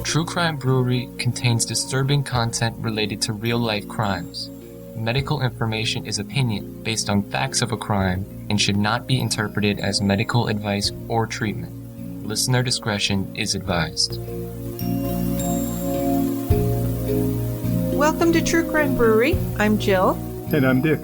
True Crime Brewery contains disturbing content related to real-life crimes. Medical information is opinion based on facts of a crime and should not be interpreted as medical advice or treatment. Listener discretion is advised. Welcome to True Crime Brewery. I'm Jill. And I'm Dick.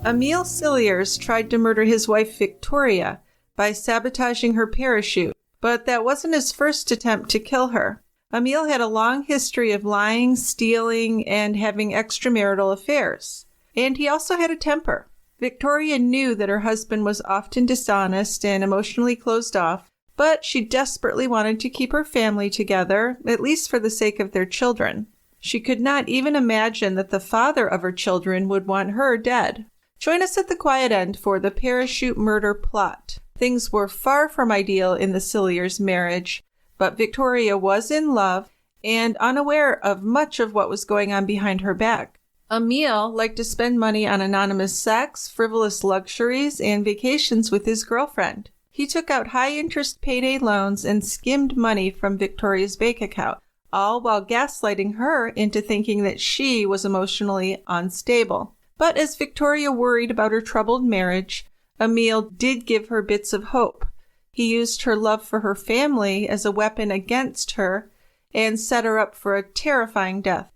Emile Cilliers tried to murder his wife Victoria by sabotaging her parachute, but that wasn't his first attempt to kill her. Emile had a long history of lying, stealing, and having extramarital affairs. And he also had a temper. Victoria knew that her husband was often dishonest and emotionally closed off, but she desperately wanted to keep her family together, at least for the sake of their children. She could not even imagine that the father of her children would want her dead. Join us at the quiet end for the parachute murder plot. Things were far from ideal in the Cilliers' marriage, but Victoria was in love and unaware of much of what was going on behind her back. Emile liked to spend money on anonymous sex, frivolous luxuries, and vacations with his girlfriend. He took out high-interest payday loans and skimmed money from Victoria's bank account, all while gaslighting her into thinking that she was emotionally unstable. But as Victoria worried about her troubled marriage, Emile did give her bits of hope. He used her love for her family as a weapon against her and set her up for a terrifying death.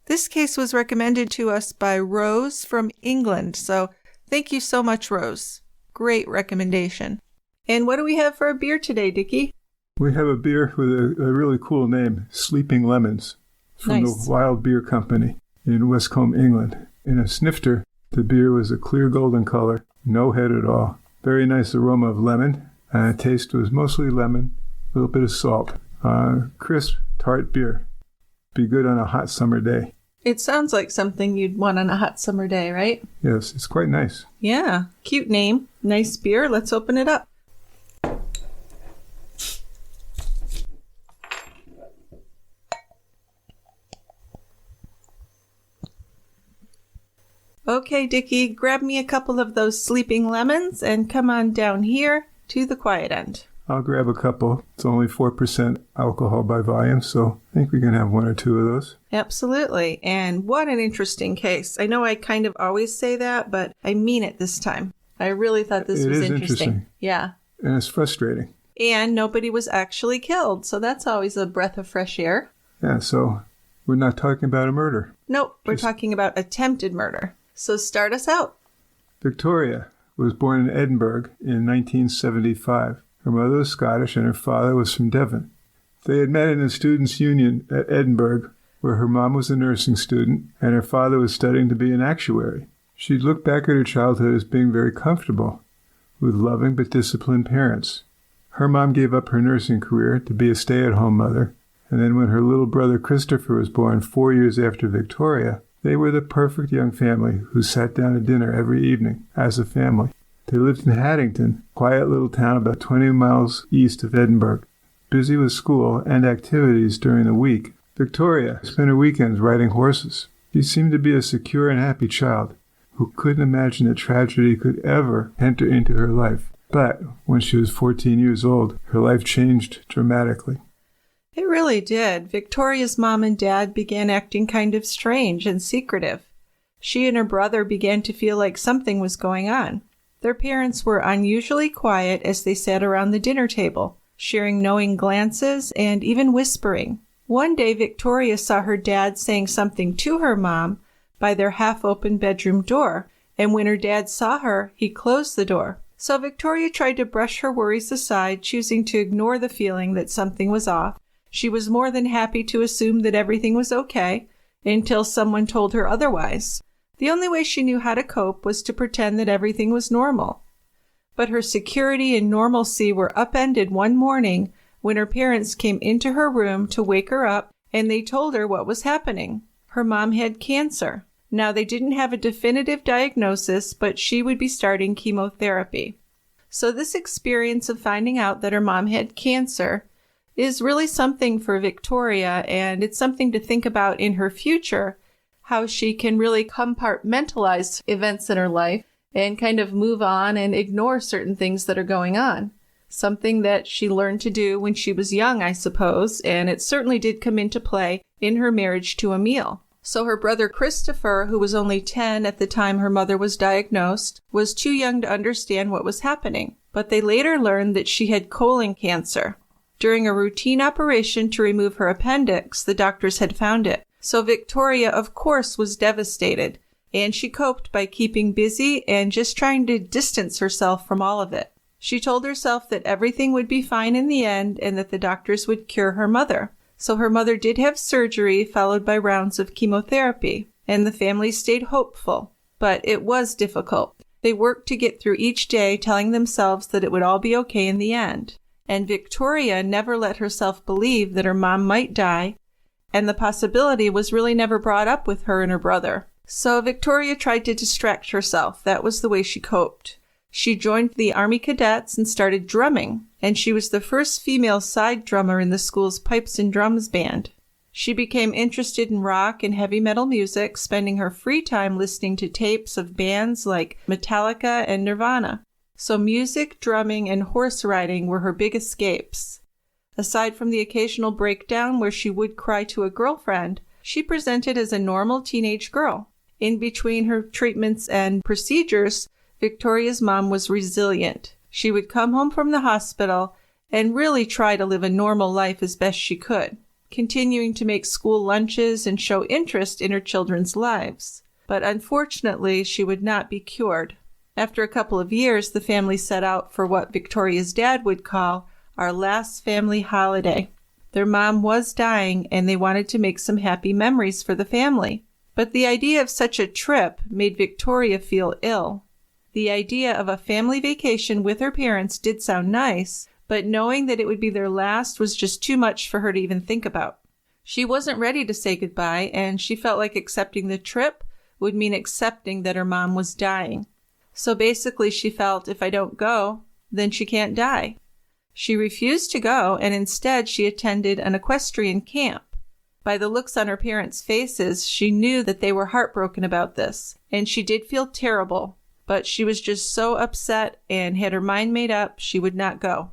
This case was recommended to us by Rose from England, so thank you so much, Rose. Great recommendation. And what do we have for a beer today, Dickie? We have a beer with a really cool name, Sleeping Lemons, from Nice. the Wild Beer Company in Westcombe, England. In a snifter, the beer was a clear golden color, no head at all. Very nice aroma of lemon, and the taste was mostly lemon, a little bit of salt. Crisp, tart beer. Be good on a hot summer day. It sounds like something you'd want on a hot summer day, right? Yes, it's quite nice. Yeah, cute name. Nice beer. Let's open it up. Okay, Dickie, grab me a couple of those sleeping lemons and come on down here to the quiet end. I'll grab a couple. It's only 4% alcohol by volume, so I think we can have one or two of those. Absolutely. And what an interesting case. I know I kind of always say that, but I mean it this time. I really thought this was interesting. Yeah. And it's frustrating. And nobody was actually killed, so that's always a breath of fresh air. Yeah, so we're not talking about a murder. Nope, we're talking about attempted murder. So start us out. Victoria was born in Edinburgh in 1975. Her mother was Scottish and her father was from Devon. They had met in a students' union at Edinburgh, where her mom was a nursing student and her father was studying to be an actuary. She looked back at her childhood as being very comfortable, with loving but disciplined parents. Her mom gave up her nursing career to be a stay-at-home mother, and then when her little brother Christopher was born 4 years after Victoria, they were the perfect young family who sat down to dinner every evening as a family. They lived in Haddington, a quiet little town about 20 miles east of Edinburgh, busy with school and activities during the week. Victoria spent her weekends riding horses. She seemed to be a secure and happy child who couldn't imagine that tragedy could ever enter into her life. But when she was 14 years old, her life changed dramatically. It really did. Victoria's mom and dad began acting kind of strange and secretive. She and her brother began to feel like something was going on. Their parents were unusually quiet as they sat around the dinner table, sharing knowing glances and even whispering. One day, Victoria saw her dad saying something to her mom by their half-open bedroom door, and when her dad saw her, he closed the door. So Victoria tried to brush her worries aside, choosing to ignore the feeling that something was off. She was more than happy to assume that everything was okay until someone told her otherwise. The only way she knew how to cope was to pretend that everything was normal. But her security and normalcy were upended one morning when her parents came into her room to wake her up, and they told her what was happening. Her mom had cancer. Now, they didn't have a definitive diagnosis, but she would be starting chemotherapy. So this experience of finding out that her mom had cancer is really something for Victoria, and it's something to think about in her future, how she can really compartmentalize events in her life and kind of move on and ignore certain things that are going on. something that she learned to do when she was young, I suppose, and it certainly did come into play in her marriage to Emil. So her brother Christopher, who was only 10 at the time her mother was diagnosed, was too young to understand what was happening. But they later learned that she had colon cancer. During a routine operation to remove her appendix, the doctors had found it. So Victoria, of course, was devastated, and she coped by keeping busy and just trying to distance herself from all of it. She told herself that everything would be fine in the end and that the doctors would cure her mother. So her mother did have surgery, followed by rounds of chemotherapy, and the family stayed hopeful. But it was difficult. They worked to get through each day, telling themselves that it would all be okay in the end. And Victoria never let herself believe that her mom might die, and the possibility was really never brought up with her and her brother. So Victoria tried to distract herself. That was the way she coped. She joined the Army Cadets and started drumming, and she was the first female side drummer in the school's pipes and drums band. She became interested in rock and heavy metal music, spending her free time listening to tapes of bands like Metallica and Nirvana. So music, drumming, and horse riding were her big escapes. Aside from the occasional breakdown where she would cry to a girlfriend, she presented as a normal teenage girl. In between her treatments and procedures, Victoria's mom was resilient. She would come home from the hospital and really try to live a normal life as best she could, continuing to make school lunches and show interest in her children's lives. But unfortunately, she would not be cured. After a couple of years, the family set out for what Victoria's dad would call our last family holiday. Their mom was dying, and they wanted to make some happy memories for the family. But the idea of such a trip made Victoria feel ill. The idea of a family vacation with her parents did sound nice, but knowing that it would be their last was just too much for her to even think about. She wasn't ready to say goodbye, and she felt like accepting the trip would mean accepting that her mom was dying. So basically she felt, if I don't go, then she can't die. She refused to go, and instead she attended an equestrian camp. By the looks on her parents' faces, she knew that they were heartbroken about this, and she did feel terrible. But she was just so upset and had her mind made up she would not go.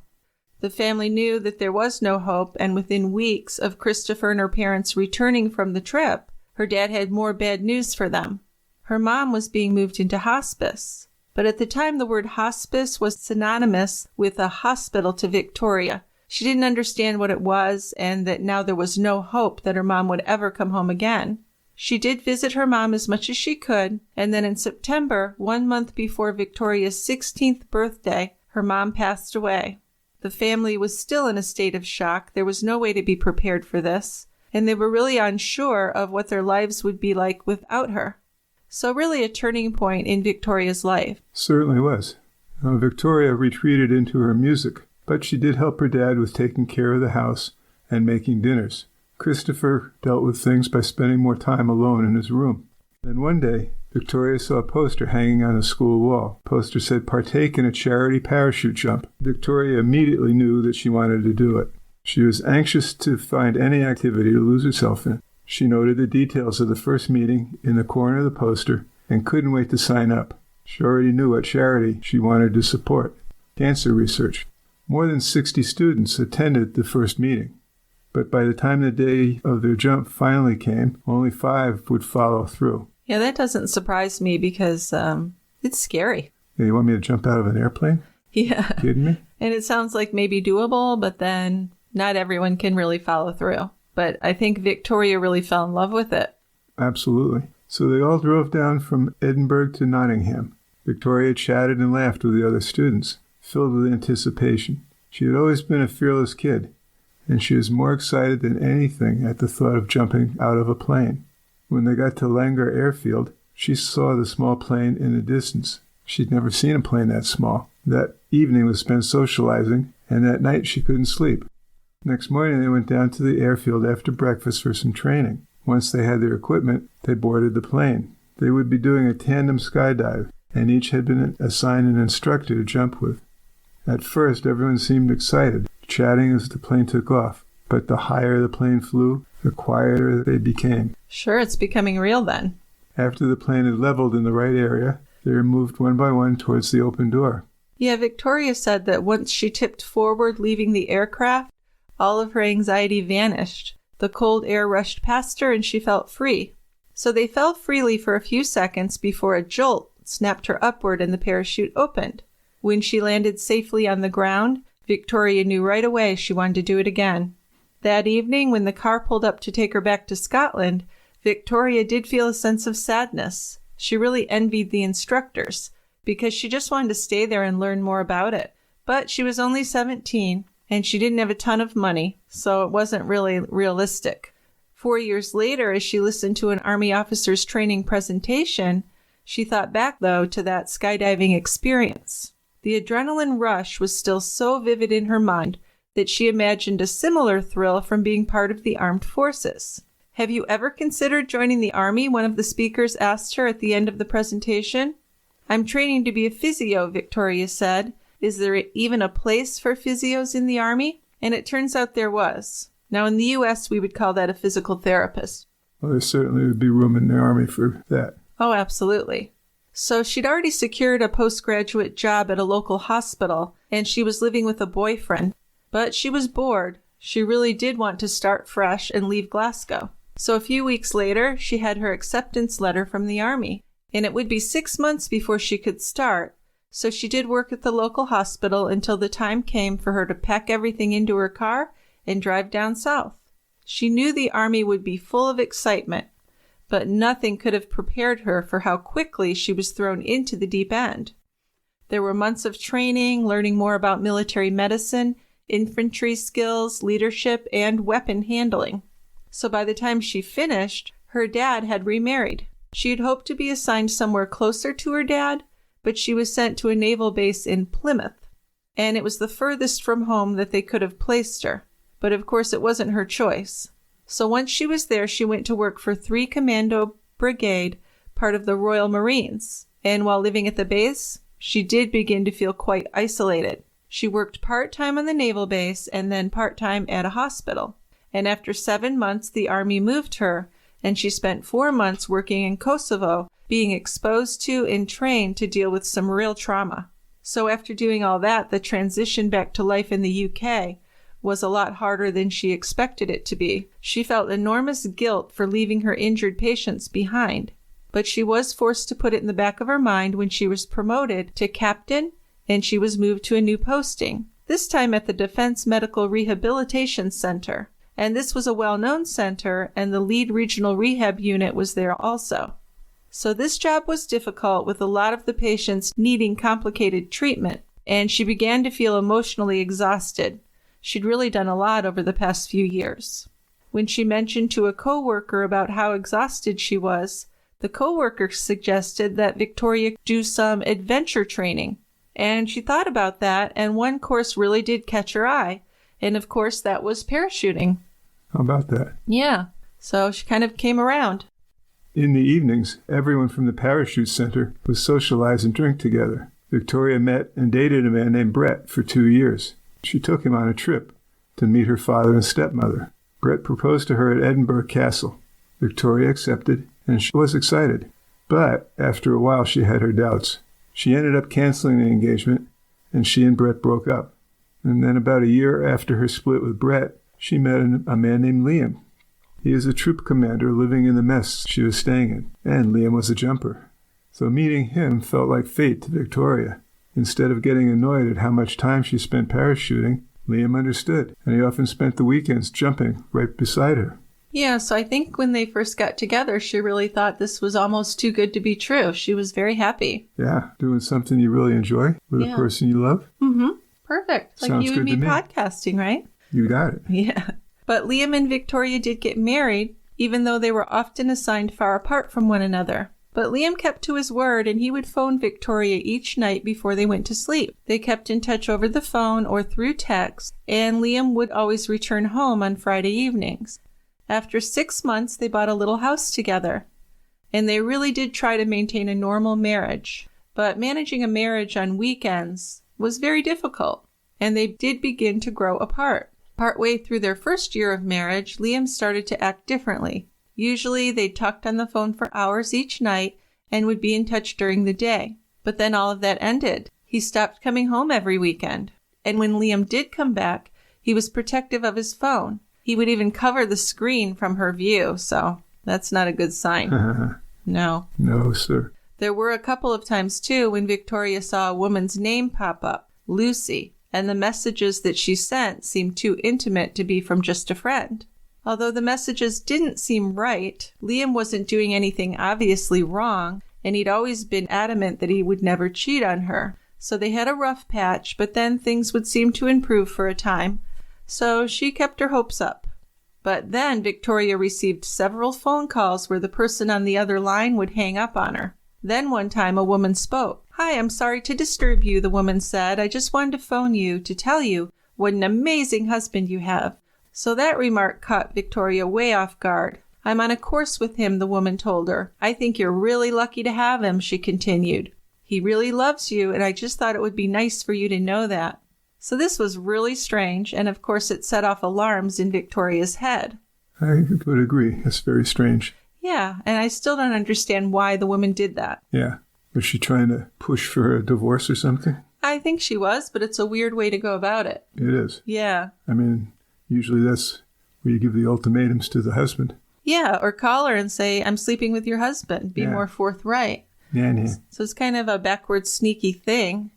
The family knew that there was no hope, and within weeks of Christopher and her parents returning from the trip, her dad had more bad news for them. Her mom was being moved into hospice. But at the time, the word hospice was synonymous with a hospital to Victoria. She didn't understand what it was, and that now there was no hope that her mom would ever come home again. She did visit her mom as much as she could, and then in September, 1 month before Victoria's 16th birthday, her mom passed away. The family was still in a state of shock. There was no way to be prepared for this, and they were really unsure of what their lives would be like without her. So really a turning point in Victoria's life. Certainly was. Victoria retreated into her music, but she did help her dad with taking care of the house and making dinners. Christopher dealt with things by spending more time alone in his room. Then one day, Victoria saw a poster hanging on the school wall. The poster said, "Partake in a charity parachute jump." Victoria immediately knew that she wanted to do it. She was anxious to find any activity to lose herself in. She noted the details of the first meeting in the corner of the poster and couldn't wait to sign up. She already knew what charity she wanted to support: cancer research. More than 60 students attended the first meeting. But by the time the day of their jump finally came, only 5 would follow through. Yeah, that doesn't surprise me because it's scary. Yeah, you want me to jump out of an airplane? Yeah. Kidding me? And it sounds like maybe doable, but then not everyone can really follow through. But I think Victoria really fell in love with it. Absolutely. So they all drove down from Edinburgh to Nottingham. Victoria chatted and laughed with the other students, filled with anticipation. She had always been a fearless kid, and she was more excited than anything at the thought of jumping out of a plane. When they got to Langer Airfield, she saw the small plane in the distance. She'd never seen a plane that small. That evening was spent socializing, and that night she couldn't sleep. Next morning they went down to the airfield after breakfast for some training. Once they had their equipment, they boarded the plane. They would be doing a tandem skydive, and each had been assigned an instructor to jump with. At first, everyone seemed excited, chatting as the plane took off. But the higher the plane flew, the quieter they became. Sure, it's becoming real then. After the plane had leveled in the right area, they were moved one by one towards the open door. Yeah, Victoria said that once she tipped forward leaving the aircraft, all of her anxiety vanished. The cold air rushed past her and she felt free. So they fell freely for a few seconds before a jolt snapped her upward and the parachute opened. When she landed safely on the ground, Victoria knew right away she wanted to do it again. That evening, when the car pulled up to take her back to Scotland, Victoria did feel a sense of sadness. She really envied the instructors because she just wanted to stay there and learn more about it. But she was only 17 and she didn't have a ton of money, so it wasn't really realistic. 4 years later, as she listened to an Army officer's training presentation, she thought back, though, to that skydiving experience. The adrenaline rush was still so vivid in her mind that she imagined a similar thrill from being part of the armed forces. "Have you ever considered joining the Army?" one of the speakers asked her at the end of the presentation. "I'm training to be a physio," Victoria said. "Is there even a place for physios in the Army?" And it turns out there was. Now, in the U.S., we would call that a physical therapist. Well, there certainly would be room in the Army for that. Oh, absolutely. So she'd already secured a postgraduate job at a local hospital, and she was living with a boyfriend. But she was bored. She really did want to start fresh and leave Glasgow. So a few weeks later, she had her acceptance letter from the Army, and it would be 6 months before she could start. So she did work at the local hospital until the time came for her to pack everything into her car and drive down south. She knew the Army would be full of excitement, but nothing could have prepared her for how quickly she was thrown into the deep end. There were months of training, learning more about military medicine, infantry skills, leadership, and weapon handling. So by the time she finished, her dad had remarried. She had hoped to be assigned somewhere closer to her dad, but she was sent to a naval base in Plymouth, and it was the furthest from home that they could have placed her. But of course it wasn't her choice. So once she was there, she went to work for 3 Commando Brigade, part of the Royal Marines. And while living at the base, she did begin to feel quite isolated. She worked part-time on the naval base and then part-time at a hospital. And after 7 months, the Army moved her, and she spent 4 months working in Kosovo, being exposed to and trained to deal with some real trauma. So after doing all that, the transition back to life in the UK was a lot harder than she expected it to be. She felt enormous guilt for leaving her injured patients behind, but she was forced to put it in the back of her mind when she was promoted to captain and she was moved to a new posting, this time at the Defense Medical Rehabilitation Center. And this was a well-known center, and the lead regional rehab unit was there also. So this job was difficult, with a lot of the patients needing complicated treatment, and she began to feel emotionally exhausted. She'd really done a lot over the past few years. When she mentioned to a coworker about how exhausted she was, the coworker suggested that Victoria do some adventure training. And she thought about that, and one course really did catch her eye. And of course, that was parachuting. How about that? Yeah. So she kind of came around. In the evenings, everyone from the parachute center would socialize and drink together. Victoria met and dated a man named Brett for 2 years. She took him on a trip to meet her father and stepmother. Brett proposed to her at Edinburgh Castle. Victoria accepted, and she was excited. But after a while, she had her doubts. She ended up canceling the engagement, and she and Brett broke up. And then about a year after her split with Brett, she met a man named Liam. He is a troop commander living in the mess she was staying in, and Liam was a jumper. So meeting him felt like fate to Victoria. Instead of getting annoyed at how much time she spent parachuting, Liam understood, and he often spent the weekends jumping right beside her. Yeah, so I think when they first got together, she really thought this was almost too good to be true. She was very happy. Yeah, doing something you really enjoy with a person you love. Mm-hmm. Perfect. Like Sounds you good and me to me. podcasting, right? You got it. Yeah. But Liam and Victoria did get married, even though they were often assigned far apart from one another. But Liam kept to his word, and he would phone Victoria each night before they went to sleep. They kept in touch over the phone or through text, and Liam would always return home on Friday evenings. After 6 months, they bought a little house together, and they really did try to maintain a normal marriage. But managing a marriage on weekends was very difficult, and they did begin to grow apart. Partway through their first year of marriage, Liam started to act differently. Usually, they talked on the phone for hours each night and would be in touch during the day. But then all of that ended. He stopped coming home every weekend. And when Liam did come back, he was protective of his phone. He would even cover the screen from her view, so that's not a good sign. No. No, sir. There were a couple of times, too, when Victoria saw a woman's name pop up, Lucy, and the messages that she sent seemed too intimate to be from just a friend. Although the messages didn't seem right, Liam wasn't doing anything obviously wrong, and he'd always been adamant that he would never cheat on her. So they had a rough patch, but then things would seem to improve for a time. So she kept her hopes up. But then Victoria received several phone calls where the person on the other line would hang up on her. Then one time a woman spoke. "Hi, I'm sorry to disturb you," the woman said. "I just wanted to phone you to tell you what an amazing husband you have." So that remark caught Victoria way off guard. "I'm on a course with him," the woman told her. "I think you're really lucky to have him," she continued. "He really loves you, and I just thought it would be nice for you to know that." So this was really strange, and of course it set off alarms in Victoria's head. I would agree. That's very strange. Yeah, and I still don't understand why the woman did that. Yeah. Was she trying to push for a divorce or something? I think she was, but it's a weird way to go about it. It is. Yeah. I mean, usually that's where you give the ultimatums to the husband. Yeah, or call her and say, "I'm sleeping with your husband." Be more forthright. Yeah. So it's kind of a backward, sneaky thing.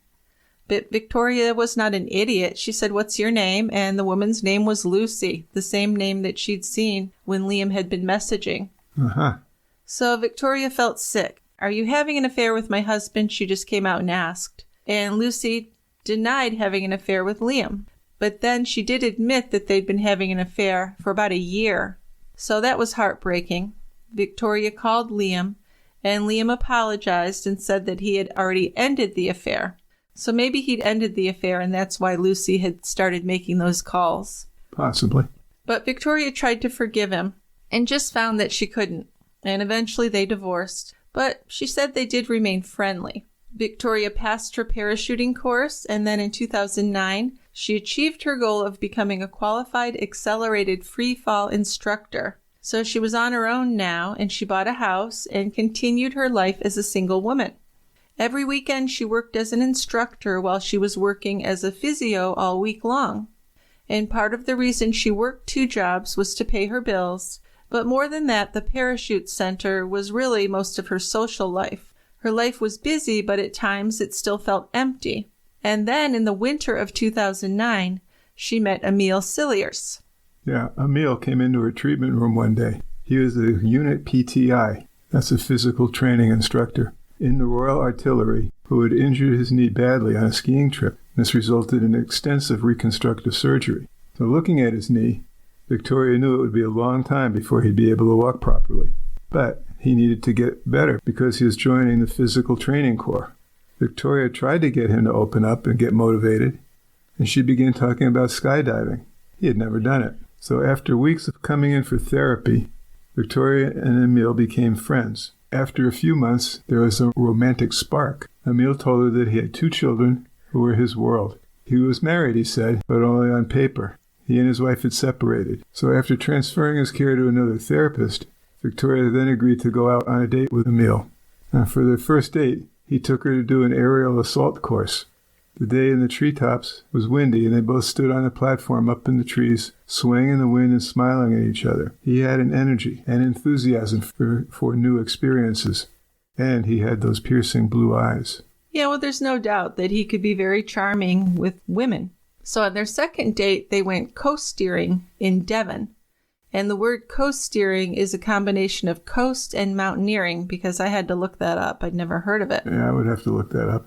But Victoria was not an idiot. She said, "What's your name?" And the woman's name was Lucy, the same name that she'd seen when Liam had been messaging. Uh-huh. So Victoria felt sick. "Are you having an affair with my husband?" she just came out and asked. And Lucy denied having an affair with Liam. But then she did admit that they'd been having an affair for about a year. So that was heartbreaking. Victoria called Liam, and Liam apologized and said that he had already ended the affair. So maybe he'd ended the affair, and that's why Lucy had started making those calls. Possibly. But Victoria tried to forgive him and just found that she couldn't. And eventually they divorced. But she said they did remain friendly. Victoria passed her parachuting course, and then in 2009, she achieved her goal of becoming a qualified accelerated free fall instructor. So she was on her own now, and she bought a house and continued her life as a single woman. Every weekend she worked as an instructor while she was working as a physio all week long. And part of the reason she worked 2 jobs was to pay her bills. But more than that, the parachute center was really most of her social life. Her life was busy, but at times it still felt empty. And then in the winter of 2009, she met Emile Cilliers. Yeah, Emil came into her treatment room one day. He was a unit PTI, that's a physical training instructor, in the Royal Artillery, who had injured his knee badly on a skiing trip. This resulted in extensive reconstructive surgery. So looking at his knee, Victoria knew it would be a long time before he'd be able to walk properly. But he needed to get better because he was joining the physical training corps. Victoria tried to get him to open up and get motivated, and she began talking about skydiving. He had never done it. So after weeks of coming in for therapy, Victoria and Emil became friends. After a few months, there was a romantic spark. Emil told her that he had 2 children who were his world. He was married, he said, but only on paper. He and his wife had separated. So after transferring his care to another therapist, Victoria then agreed to go out on a date with Emil. Now, for their first date, he took her to do an aerial assault course. The day in the treetops was windy, and they both stood on a platform up in the trees, swaying in the wind and smiling at each other. He had an energy and enthusiasm for new experiences, and he had those piercing blue eyes. Yeah, well, there's no doubt that he could be very charming with women. So on their second date, they went coast-steering in Devon. And the word coast-steering is a combination of coast and mountaineering, because I had to look that up. I'd never heard of it. Yeah, I would have to look that up.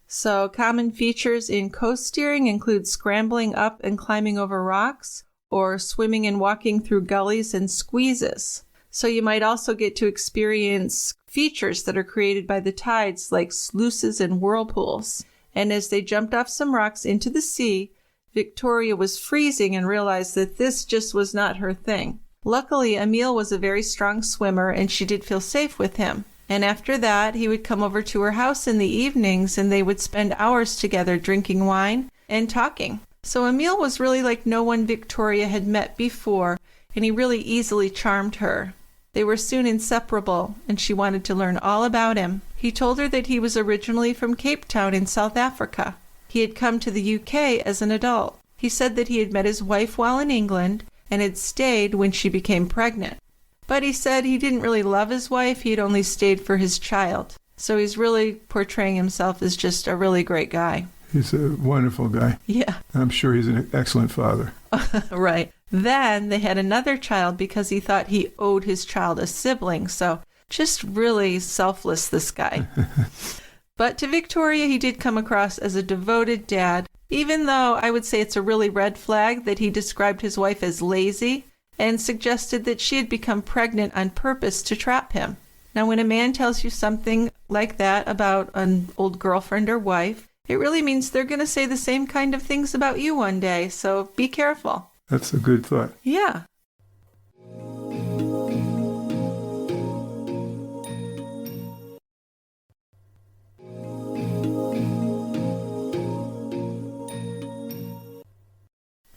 So common features in coast-steering include scrambling up and climbing over rocks, or swimming and walking through gullies and squeezes. So you might also get to experience features that are created by the tides, like sluices and whirlpools. And as they jumped off some rocks into the sea, Victoria was freezing and realized that this just was not her thing. Luckily, Emil was a very strong swimmer, and she did feel safe with him. And after that, he would come over to her house in the evenings, and they would spend hours together drinking wine and talking. So Emil was really like no one Victoria had met before, and he really easily charmed her. They were soon inseparable, and she wanted to learn all about him. He told her that he was originally from Cape Town in South Africa. He had come to the UK as an adult. He said that he had met his wife while in England and had stayed when she became pregnant. But he said he didn't really love his wife, he had only stayed for his child. So he's really portraying himself as just a really great guy. He's a wonderful guy. Yeah. I'm sure he's an excellent father. Right. Then they had another child because he thought he owed his child a sibling. So just really selfless, this guy. But to Victoria, he did come across as a devoted dad, even though I would say it's a really red flag that he described his wife as lazy and suggested that she had become pregnant on purpose to trap him. Now, when a man tells you something like that about an old girlfriend or wife, it really means they're going to say the same kind of things about you one day, so be careful. That's a good thought. Yeah.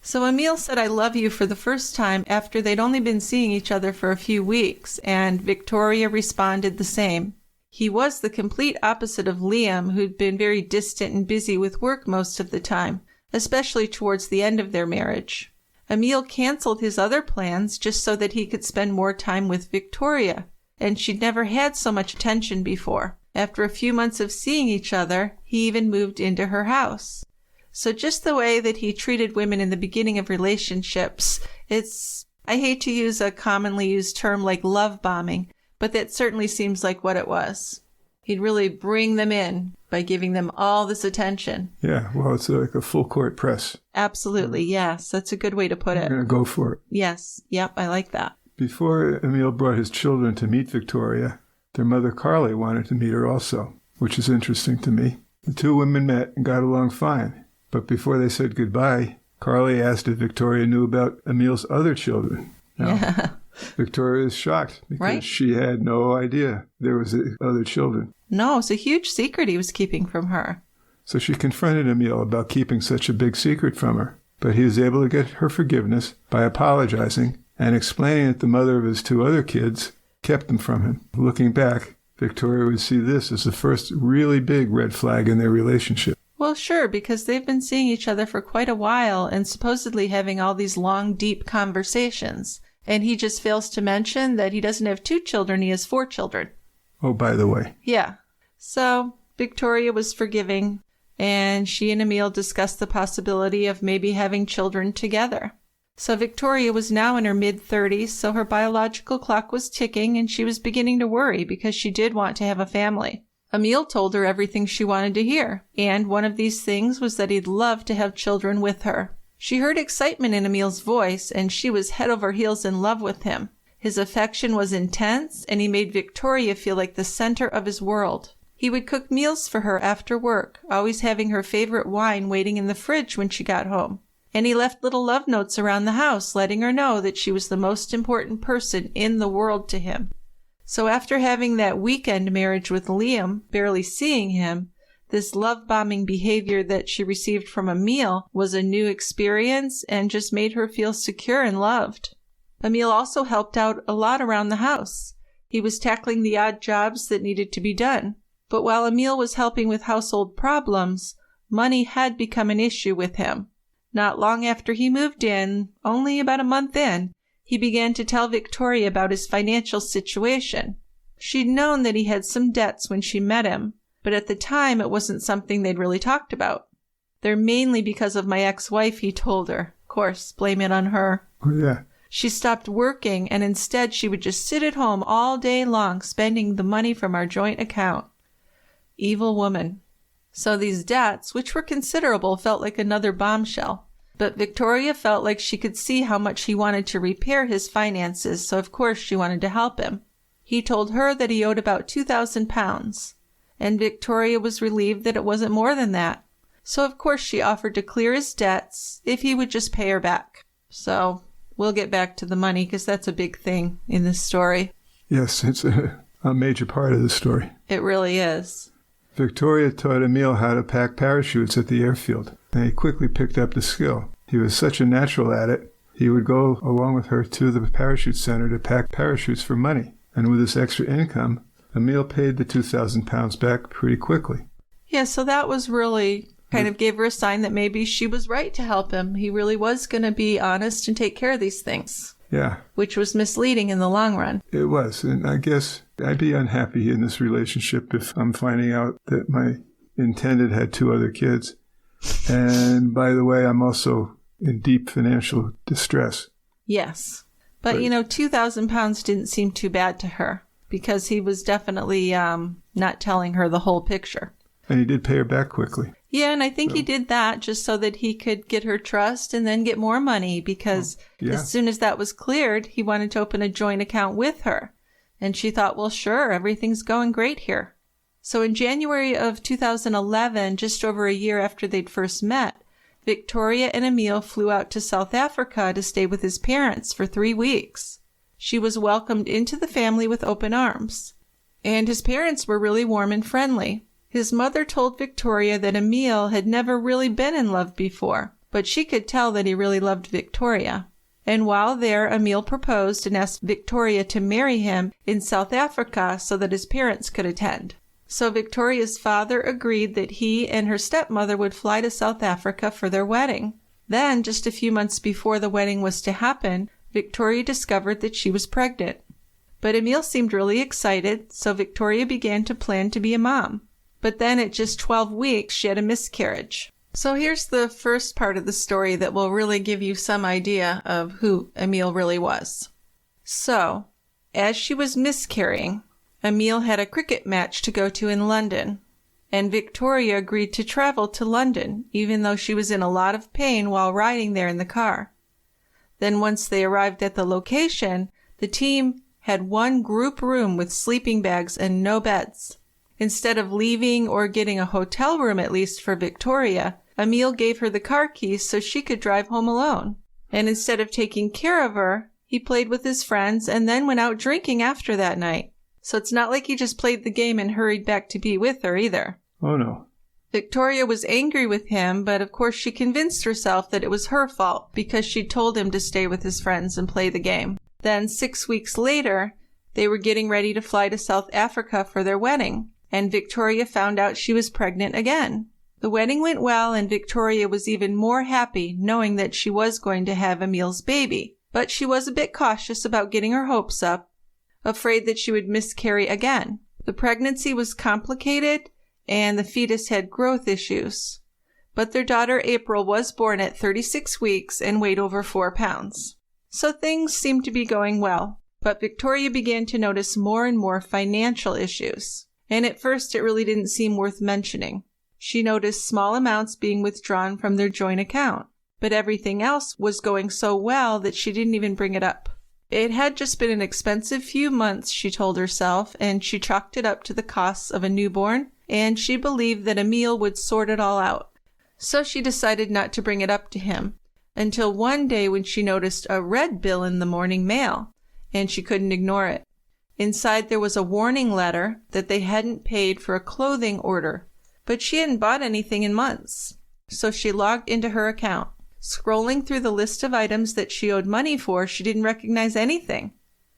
So Emile said, "I love you" for the first time after they'd only been seeing each other for a few weeks, and Victoria responded the same. He was the complete opposite of Liam, who'd been very distant and busy with work most of the time, especially towards the end of their marriage. Emile canceled his other plans just so that he could spend more time with Victoria, and she'd never had so much attention before. After a few months of seeing each other, he even moved into her house. So just the way that he treated women in the beginning of relationships, I hate to use a commonly used term like love bombing, but that certainly seems like what it was. He'd really bring them in by giving them all this attention. Yeah, well, it's like a full court press. Absolutely, yes. That's a good way to put it. You're going to go for it. Yes, yep, I like that. Before Emile brought his children to meet Victoria, their mother Carly wanted to meet her also, which is interesting to me. The two women met and got along fine. But before they said goodbye, Carly asked if Victoria knew about Emile's other children. Now, Yeah. Victoria is shocked because Right. she had no idea there was other children. No, it's a huge secret he was keeping from her. So she confronted Emile about keeping such a big secret from her. But he was able to get her forgiveness by apologizing and explaining that the mother of his two other kids kept them from him. Looking back, Victoria would see this as the first really big red flag in their relationship. Well, sure, because they've been seeing each other for quite a while and supposedly having all these long, deep conversations. And he just fails to mention that he doesn't have 2 children, he has 4 children. Oh, by the way. Yeah. So Victoria was forgiving, and she and Emile discussed the possibility of maybe having children together. So Victoria was now in her mid-30s, so her biological clock was ticking, and she was beginning to worry because she did want to have a family. Emile told her everything she wanted to hear, and one of these things was that he'd love to have children with her. She heard excitement in Emile's voice, and she was head over heels in love with him. His affection was intense, and he made Victoria feel like the center of his world. He would cook meals for her after work, always having her favorite wine waiting in the fridge when she got home. And he left little love notes around the house, letting her know that she was the most important person in the world to him. So after having that weekend marriage with Liam, barely seeing him, this love-bombing behavior that she received from Emile was a new experience and just made her feel secure and loved. Emile also helped out a lot around the house. He was tackling the odd jobs that needed to be done. But while Emile was helping with household problems, money had become an issue with him. Not long after he moved in, only about a month in, he began to tell Victoria about his financial situation. She'd known that he had some debts when she met him, but at the time it wasn't something they'd really talked about. "They're mainly because of my ex-wife," he told her. Of course, blame it on her. Oh, yeah. She stopped working, and instead she would just sit at home all day long spending the money from our joint account. Evil woman. So these debts, which were considerable, felt like another bombshell. But Victoria felt like she could see how much he wanted to repair his finances, so of course she wanted to help him. He told her that he owed about £2,000, and Victoria was relieved that it wasn't more than that. So of course she offered to clear his debts if he would just pay her back. So we'll get back to the money because that's a big thing in this story. Yes, it's a major part of the story. It really is. Victoria taught Emile how to pack parachutes at the airfield, and he quickly picked up the skill. He was such a natural at it, he would go along with her to the parachute center to pack parachutes for money. And with this extra income, Emile paid the 2,000 pounds back pretty quickly. Yeah, so that was really kind of gave her a sign that maybe she was right to help him. He really was going to be honest and take care of these things. Yeah. Which was misleading in the long run. It was. And I guess I'd be unhappy in this relationship if I'm finding out that my intended had 2 other kids. And by the way, I'm also in deep financial distress. Yes. But 2,000 pounds didn't seem too bad to her because he was definitely not telling her the whole picture. And he did pay her back quickly. Yeah, and I think he did that just so that he could get her trust and then get more money because as soon as that was cleared, he wanted to open a joint account with her. And she thought, well, sure, everything's going great here. So in January of 2011, just over a year after they'd first met, Victoria and Emile flew out to South Africa to stay with his parents for 3 weeks. She was welcomed into the family with open arms. And his parents were really warm and friendly. His mother told Victoria that Emile had never really been in love before, but she could tell that he really loved Victoria. And while there, Emile proposed and asked Victoria to marry him in South Africa so that his parents could attend. So Victoria's father agreed that he and her stepmother would fly to South Africa for their wedding. Then, just a few months before the wedding was to happen, Victoria discovered that she was pregnant. But Emile seemed really excited, so Victoria began to plan to be a mom. But then at just 12 weeks, she had a miscarriage. So here's the first part of the story that will really give you some idea of who Emile really was. So, as she was miscarrying, Emile had a cricket match to go to in London, and Victoria agreed to travel to London, even though she was in a lot of pain while riding there in the car. Then once they arrived at the location, the team had one group room with sleeping bags and no beds. Instead of leaving or getting a hotel room at least for Victoria, Emile gave her the car keys so she could drive home alone. And instead of taking care of her, he played with his friends and then went out drinking after that night. So it's not like he just played the game and hurried back to be with her either. Oh, no. Victoria was angry with him, but of course she convinced herself that it was her fault because she'd told him to stay with his friends and play the game. Then 6 weeks later, they were getting ready to fly to South Africa for their wedding. And Victoria found out she was pregnant again. The wedding went well, and Victoria was even more happy knowing that she was going to have Emile's baby. But she was a bit cautious about getting her hopes up, afraid that she would miscarry again. The pregnancy was complicated, and the fetus had growth issues. But their daughter April was born at 36 weeks and weighed over 4 pounds. So things seemed to be going well, but Victoria began to notice more and more financial issues. And at first it really didn't seem worth mentioning. She noticed small amounts being withdrawn from their joint account, but everything else was going so well that she didn't even bring it up. It had just been an expensive few months, she told herself, and she chalked it up to the costs of a newborn, and she believed that Emile would sort it all out. So she decided not to bring it up to him, until one day when she noticed a red bill in the morning mail, and she couldn't ignore it. Inside there was a warning letter that they hadn't paid for a clothing order, but she hadn't bought anything in months. So she logged into her account. Scrolling through the list of items that she owed money for, she didn't recognize anything.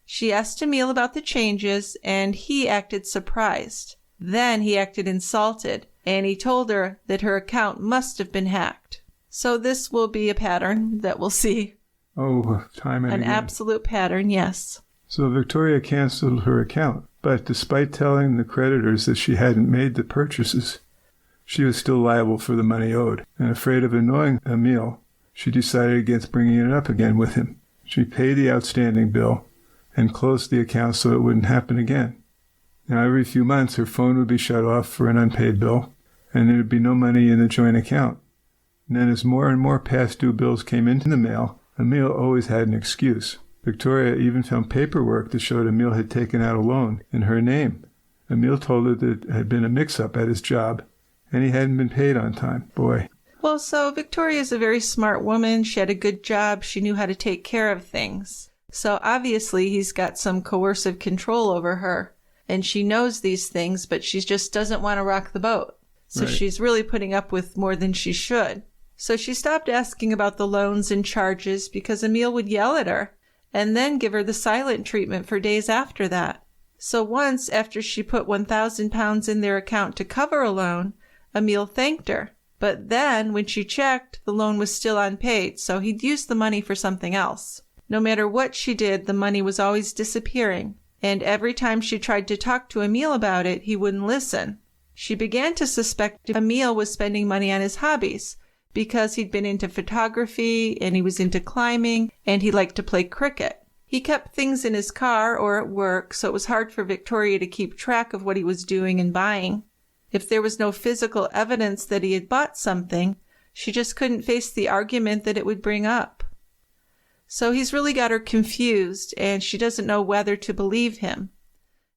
She asked Emile about the changes, and he acted surprised. Then he acted insulted, and he told her that her account must have been hacked. So this will be a pattern that we'll see. Oh, time and again. An absolute pattern, yes. So Victoria canceled her account, but despite telling the creditors that she hadn't made the purchases, she was still liable for the money owed, and afraid of annoying Emile, she decided against bringing it up again with him. She paid the outstanding bill and closed the account so it wouldn't happen again. Now, every few months, her phone would be shut off for an unpaid bill, and there would be no money in the joint account. And then as more and more past due bills came into the mail, Emile always had an excuse. Victoria even found paperwork that showed Emile had taken out a loan in her name. Emile told her that it had been a mix-up at his job, and he hadn't been paid on time. Boy. Well, so Victoria's a very smart woman. She had a good job. She knew how to take care of things. So obviously he's got some coercive control over her, and she knows these things, but she just doesn't want to rock the boat. So Right. She's really putting up with more than she should. So she stopped asking about the loans and charges because Emil would yell at her and then give her the silent treatment for days after that. So once, after she put 1,000 pounds in their account to cover a loan, Emil thanked her. But then, when she checked, the loan was still unpaid, so he'd used the money for something else. No matter what she did, the money was always disappearing, and every time she tried to talk to Emil about it, he wouldn't listen. She began to suspect Emil was spending money on his hobbies, because he'd been into photography, and he was into climbing, and he liked to play cricket. He kept things in his car or at work, so it was hard for Victoria to keep track of what he was doing and buying. If there was no physical evidence that he had bought something, she just couldn't face the argument that it would bring up. So he's really got her confused, and she doesn't know whether to believe him.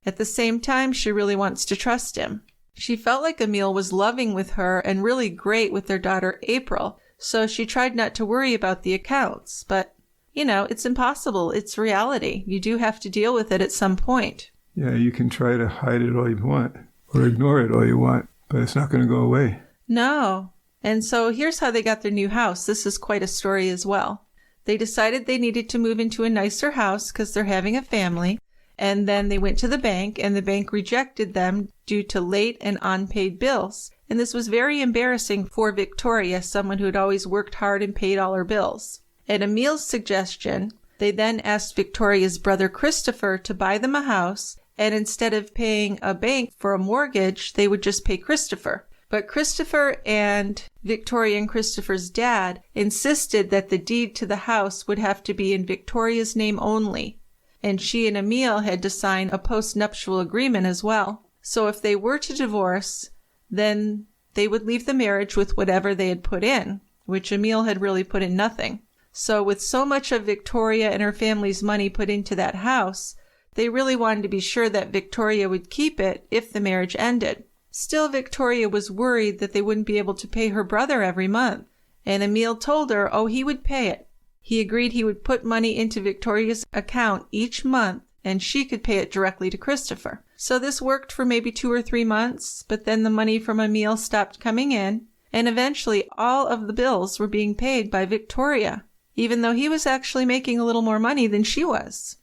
At the same time, she really wants to trust him. She felt like Emil was loving with her and really great with their daughter April, so she tried not to worry about the accounts, but it's impossible. It's reality. You do have to deal with it at some point. Yeah, you can try to hide it all you want or ignore it all you want, but it's not going to go away. No. And so here's how they got their new house. This is quite a story as well. They decided they needed to move into a nicer house because they're having a family. And then they went to the bank, and the bank rejected them due to late and unpaid bills. And this was very embarrassing for Victoria, someone who had always worked hard and paid all her bills. At Emil's suggestion, they then asked Victoria's brother Christopher to buy them a house, and instead of paying a bank for a mortgage, they would just pay Christopher. But Christopher and Victoria and Christopher's dad insisted that the deed to the house would have to be in Victoria's name only, and she and Emil had to sign a post-nuptial agreement as well. So if they were to divorce, then they would leave the marriage with whatever they had put in, which Emil had really put in nothing. So with so much of Victoria and her family's money put into that house, they really wanted to be sure that Victoria would keep it if the marriage ended. Still, Victoria was worried that they wouldn't be able to pay her brother every month, and Emil told her, he would pay it. He agreed he would put money into Victoria's account each month, and she could pay it directly to Christopher. So this worked for maybe 2 or 3 months, but then the money from Emil stopped coming in, and eventually all of the bills were being paid by Victoria, even though he was actually making a little more money than she was.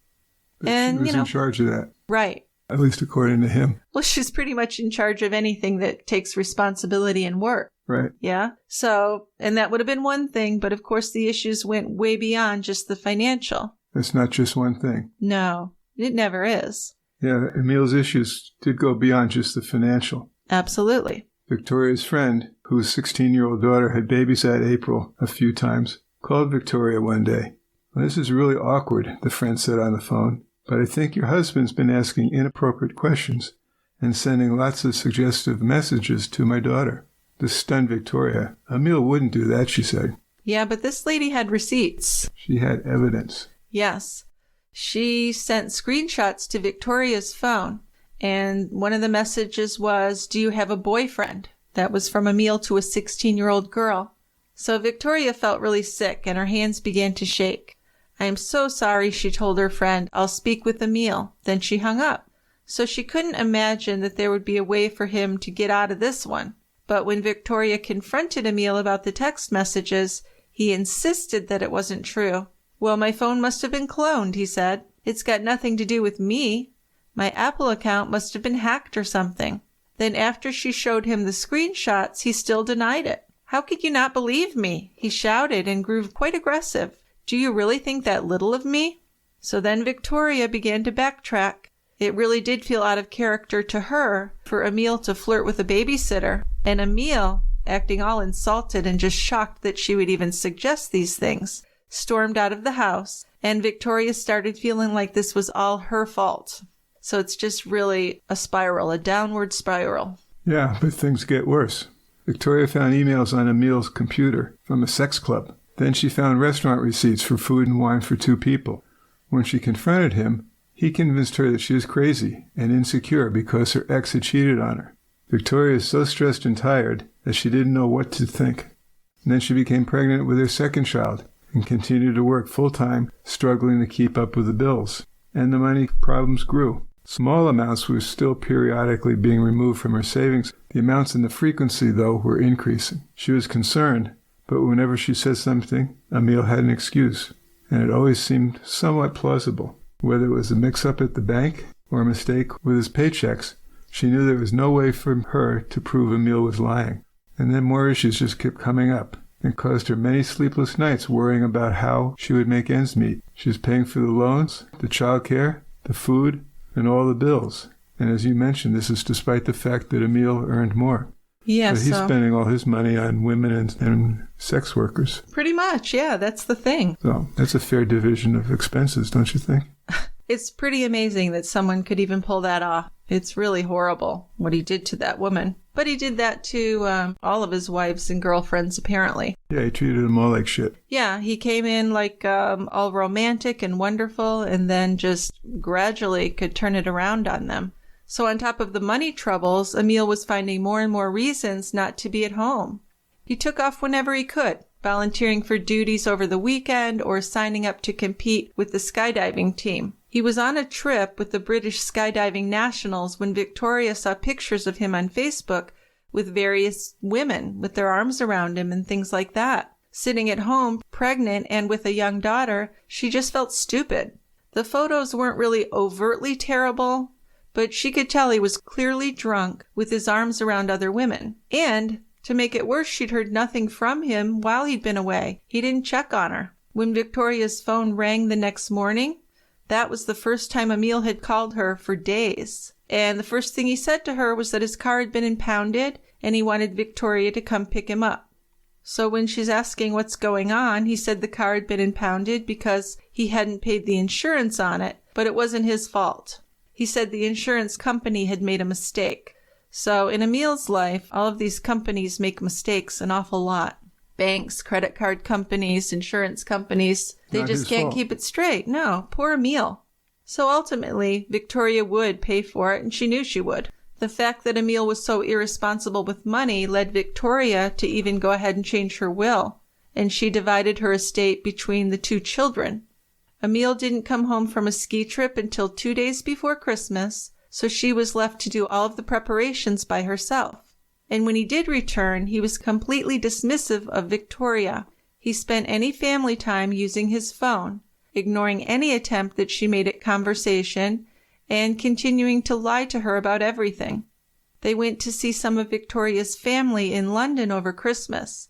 But and she was in charge of that. Right. At least according to him. Well, she's pretty much in charge of anything that takes responsibility and work. Right. Yeah. So, and that would have been one thing, but of course the issues went way beyond just the financial. It's not just one thing. No, it never is. Yeah, Emil's issues did go beyond just the financial. Absolutely. Victoria's friend, whose 16-year-old daughter had babysat April a few times, called Victoria one day. "Well, this is really awkward," the friend said on the phone, "but I think your husband's been asking inappropriate questions and sending lots of suggestive messages to my daughter." This stunned Victoria. "Emil wouldn't do that," she said. Yeah, but this lady had receipts. She had evidence. Yes. She sent screenshots to Victoria's phone, and one of the messages was, "Do you have a boyfriend?" That was from Emil to a 16-year-old girl. So Victoria felt really sick, and her hands began to shake. "I am so sorry," she told her friend. "I'll speak with Emil." Then she hung up. So she couldn't imagine that there would be a way for him to get out of this one. But when Victoria confronted Emil about the text messages, he insisted that it wasn't true. "Well, my phone must have been cloned," he said. "It's got nothing to do with me. My Apple account must have been hacked or something." Then after she showed him the screenshots, he still denied it. "How could you not believe me?" he shouted and grew quite aggressive. "Do you really think that little of me?" So then Victoria began to backtrack. It really did feel out of character to her for Emil to flirt with a babysitter, and Emil, acting all insulted and just shocked that she would even suggest these things, stormed out of the house, and Victoria started feeling like this was all her fault. So it's just really a spiral, a downward spiral. Yeah, but things get worse. Victoria found emails on Emil's computer from a sex club. Then she found restaurant receipts for food and wine for 2 people. When she confronted him, he convinced her that she was crazy and insecure because her ex had cheated on her. Victoria is so stressed and tired that she didn't know what to think. And then she became pregnant with her second child and continued to work full-time, struggling to keep up with the bills. And the money problems grew. Small amounts were still periodically being removed from her savings. The amounts and the frequency, though, were increasing. She was concerned, But whenever she said something, Emile had an excuse, and it always seemed somewhat plausible. Whether it was a mix-up at the bank or a mistake with his paychecks, she knew there was no way for her to prove Emile was lying. And then more issues just kept coming up and caused her many sleepless nights worrying about how she would make ends meet. She was paying for the loans, the child care, the food, and all the bills. And as you mentioned, this is despite the fact that Emile earned more. Yeah, so he's spending all his money on women and sex workers. Pretty much, yeah, that's the thing. So that's a fair division of expenses, don't you think? It's pretty amazing that someone could even pull that off. It's really horrible what he did to that woman. But he did that to all of his wives and girlfriends, apparently. Yeah, he treated them all like shit. Yeah, he came in like all romantic and wonderful, and then just gradually could turn it around on them. So on top of the money troubles, Emile was finding more and more reasons not to be at home. He took off whenever he could, volunteering for duties over the weekend or signing up to compete with the skydiving team. He was on a trip with the British skydiving nationals when Victoria saw pictures of him on Facebook with various women with their arms around him and things like that. Sitting at home, pregnant and with a young daughter, she just felt stupid. The photos weren't really overtly terrible, but she could tell he was clearly drunk with his arms around other women. And to make it worse, she'd heard nothing from him while he'd been away. He didn't check on her. When Victoria's phone rang the next morning, that was the first time Emile had called her for days. And the first thing he said to her was that his car had been impounded and he wanted Victoria to come pick him up. So when she's asking what's going on, he said the car had been impounded because he hadn't paid the insurance on it, but it wasn't his fault. He said the insurance company had made a mistake. So in Emile's life, all of these companies make mistakes an awful lot. Banks, credit card companies, insurance companies, they just can't keep it straight. No, poor Emile. So ultimately, Victoria would pay for it, and she knew she would. The fact that Emile was so irresponsible with money led Victoria to even go ahead and change her will, and she divided her estate between the two children. Emile didn't come home from a ski trip until 2 days before Christmas, so she was left to do all of the preparations by herself. And when he did return, he was completely dismissive of Victoria. He spent any family time using his phone, ignoring any attempt that she made at conversation, and continuing to lie to her about everything. They went to see some of Victoria's family in London over Christmas,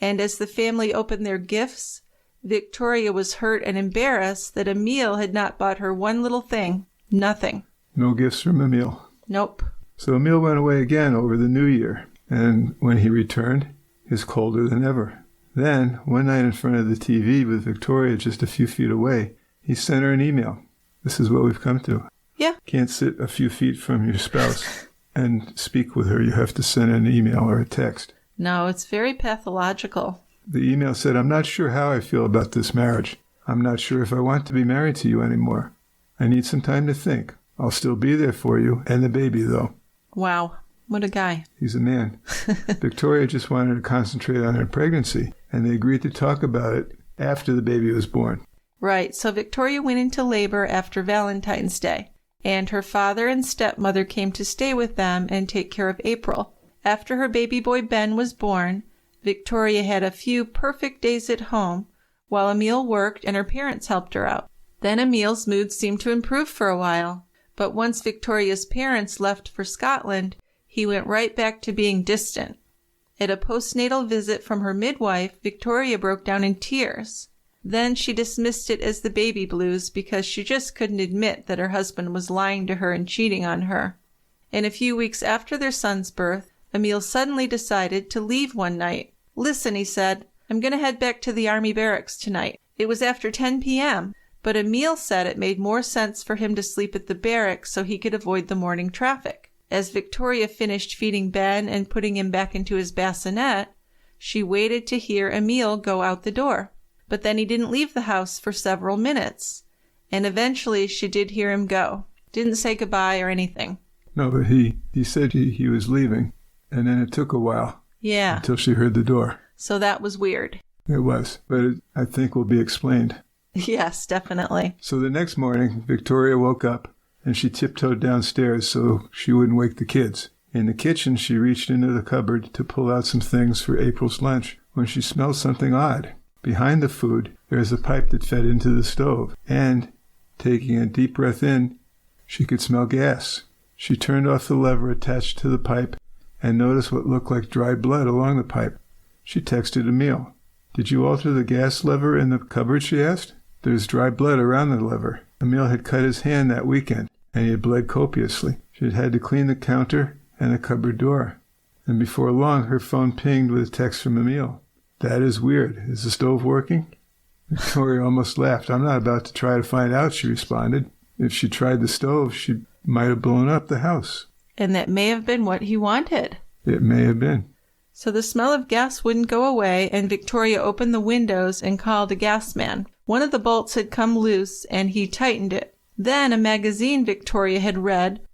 and as the family opened their gifts, Victoria was hurt and embarrassed that Emile had not bought her one little thing. Nothing. No gifts from Emile. Nope. So Emile went away again over the new year, and when he returned, he was colder than ever. Then, one night in front of the TV with Victoria just a few feet away, he sent her an email. This is what we've come to. Yeah. Can't sit a few feet from your spouse and speak with her. You have to send an email or a text. No, it's very pathological. The email said, "I'm not sure how I feel about this marriage. I'm not sure if I want to be married to you anymore. I need some time to think. I'll still be there for you and the baby, though." Wow. What a guy. He's a man. Victoria just wanted to concentrate on her pregnancy, and they agreed to talk about it after the baby was born. Right. So Victoria went into labor after Valentine's Day, and her father and stepmother came to stay with them and take care of April. After her baby boy Ben was born, Victoria had a few perfect days at home while Emile worked and her parents helped her out. Then Emile's mood seemed to improve for a while. But once Victoria's parents left for Scotland, he went right back to being distant. At a postnatal visit from her midwife, Victoria broke down in tears. Then she dismissed it as the baby blues because she just couldn't admit that her husband was lying to her and cheating on her. And a few weeks after their son's birth, Emile suddenly decided to leave one night. "Listen," he said, "I'm going to head back to the army barracks tonight." It was after 10 p.m., but Emile said it made more sense for him to sleep at the barracks so he could avoid the morning traffic. As Victoria finished feeding Ben and putting him back into his bassinet, she waited to hear Emile go out the door. But then he didn't leave the house for several minutes, and eventually she did hear him go. Didn't say goodbye or anything. No, but he said he was leaving, and then it took a while. Yeah. Until she heard the door. So that was weird. It was, but it, I think, will be explained. Yes, definitely. So the next morning, Victoria woke up, and she tiptoed downstairs so she wouldn't wake the kids. In the kitchen, she reached into the cupboard to pull out some things for April's lunch. when she smelled something odd. Behind the food, there was a pipe that fed into the stove, and, taking a deep breath in, she could smell gas. She turned off the lever attached to the pipe and noticed what looked like dried blood along the pipe. She texted Emile. "Did you alter the gas lever in the cupboard?" she asked. "There's dry blood around the lever." Emile had cut his hand that weekend, and he had bled copiously. She had had to clean the counter and the cupboard door. And before long, her phone pinged with a text from Emile. "That is weird. Is the stove working?" Victoria almost laughed. "I'm not about to try to find out," she responded. If she tried the stove, she might have blown up the house. And that may have been what he wanted. It may have been. So the smell of gas wouldn't go away, and Victoria opened the windows and called a gas man. One of the bolts had come loose, and he tightened it. Then a magazine Victoria had read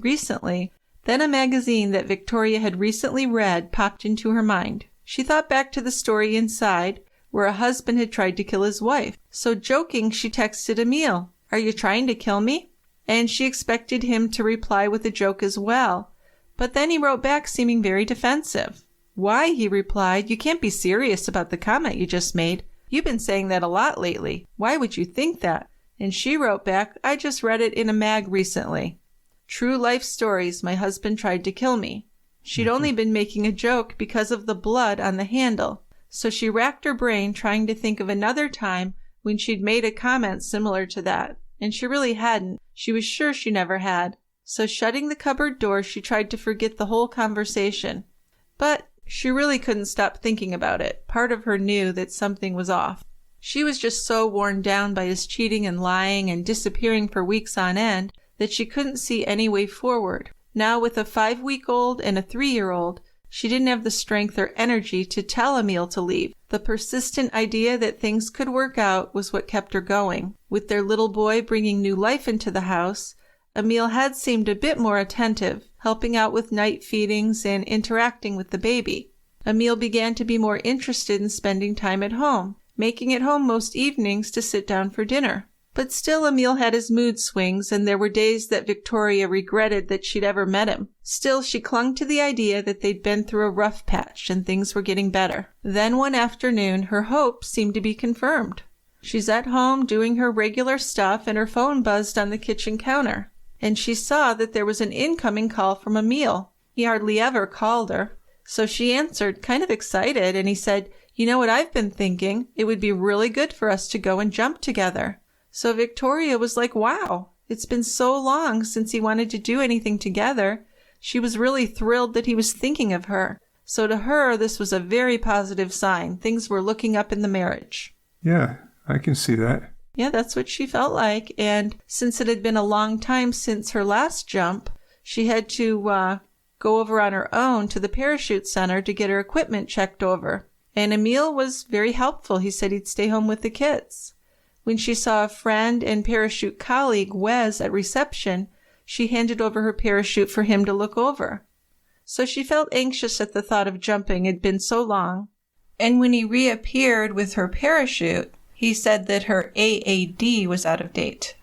recently. Then a magazine that Victoria had recently read popped into her mind. She thought back to the story inside, where a husband had tried to kill his wife. So joking, she texted Emile, "Are you trying to kill me?" And she expected him to reply with a joke as well. But then he wrote back seeming very defensive. "Why," he replied, "you can't be serious about the comment you just made. You've been saying that a lot lately. Why would you think that?" And she wrote back, "I just read it in a mag recently. True life stories, my husband tried to kill me." She'd only been making a joke because of the blood on the handle. So she racked her brain trying to think of another time when she'd made a comment similar to that. And she really hadn't. She was sure she never had. So shutting the cupboard door, she tried to forget the whole conversation. But she really couldn't stop thinking about it. Part of her knew that something was off. She was just so worn down by his cheating and lying and disappearing for weeks on end that she couldn't see any way forward. Now, with a 5-week-old and a 3-year-old, she didn't have the strength or energy to tell Emile to leave. The persistent idea that things could work out was what kept her going. With their little boy bringing new life into the house, Emile had seemed a bit more attentive, helping out with night feedings and interacting with the baby. Emile began to be more interested in spending time at home, making it home most evenings to sit down for dinner. But still Emile had his mood swings, and there were days that Victoria regretted that she'd ever met him. Still, she clung to the idea that they'd been through a rough patch and things were getting better. Then one afternoon, her hopes seemed to be confirmed. She's at home doing her regular stuff, and her phone buzzed on the kitchen counter. And she saw that there was an incoming call from Emile. He hardly ever called her. So she answered, kind of excited, and he said, "You know what I've been thinking? It would be really good for us to go and jump together." So Victoria was like, wow, it's been so long since he wanted to do anything together. She was really thrilled that he was thinking of her. So to her, this was a very positive sign. Things were looking up in the marriage. Yeah, I can see that. Yeah, that's what she felt like. And since it had been a long time since her last jump, she had to go over on her own to the parachute center to get her equipment checked over. And Emile was very helpful. He said he'd stay home with the kids. When she saw a friend and parachute colleague, Wes, at reception, she handed over her parachute for him to look over. So she felt anxious at the thought of jumping. It had been so long. And when he reappeared with her parachute, he said that her AAD was out of date.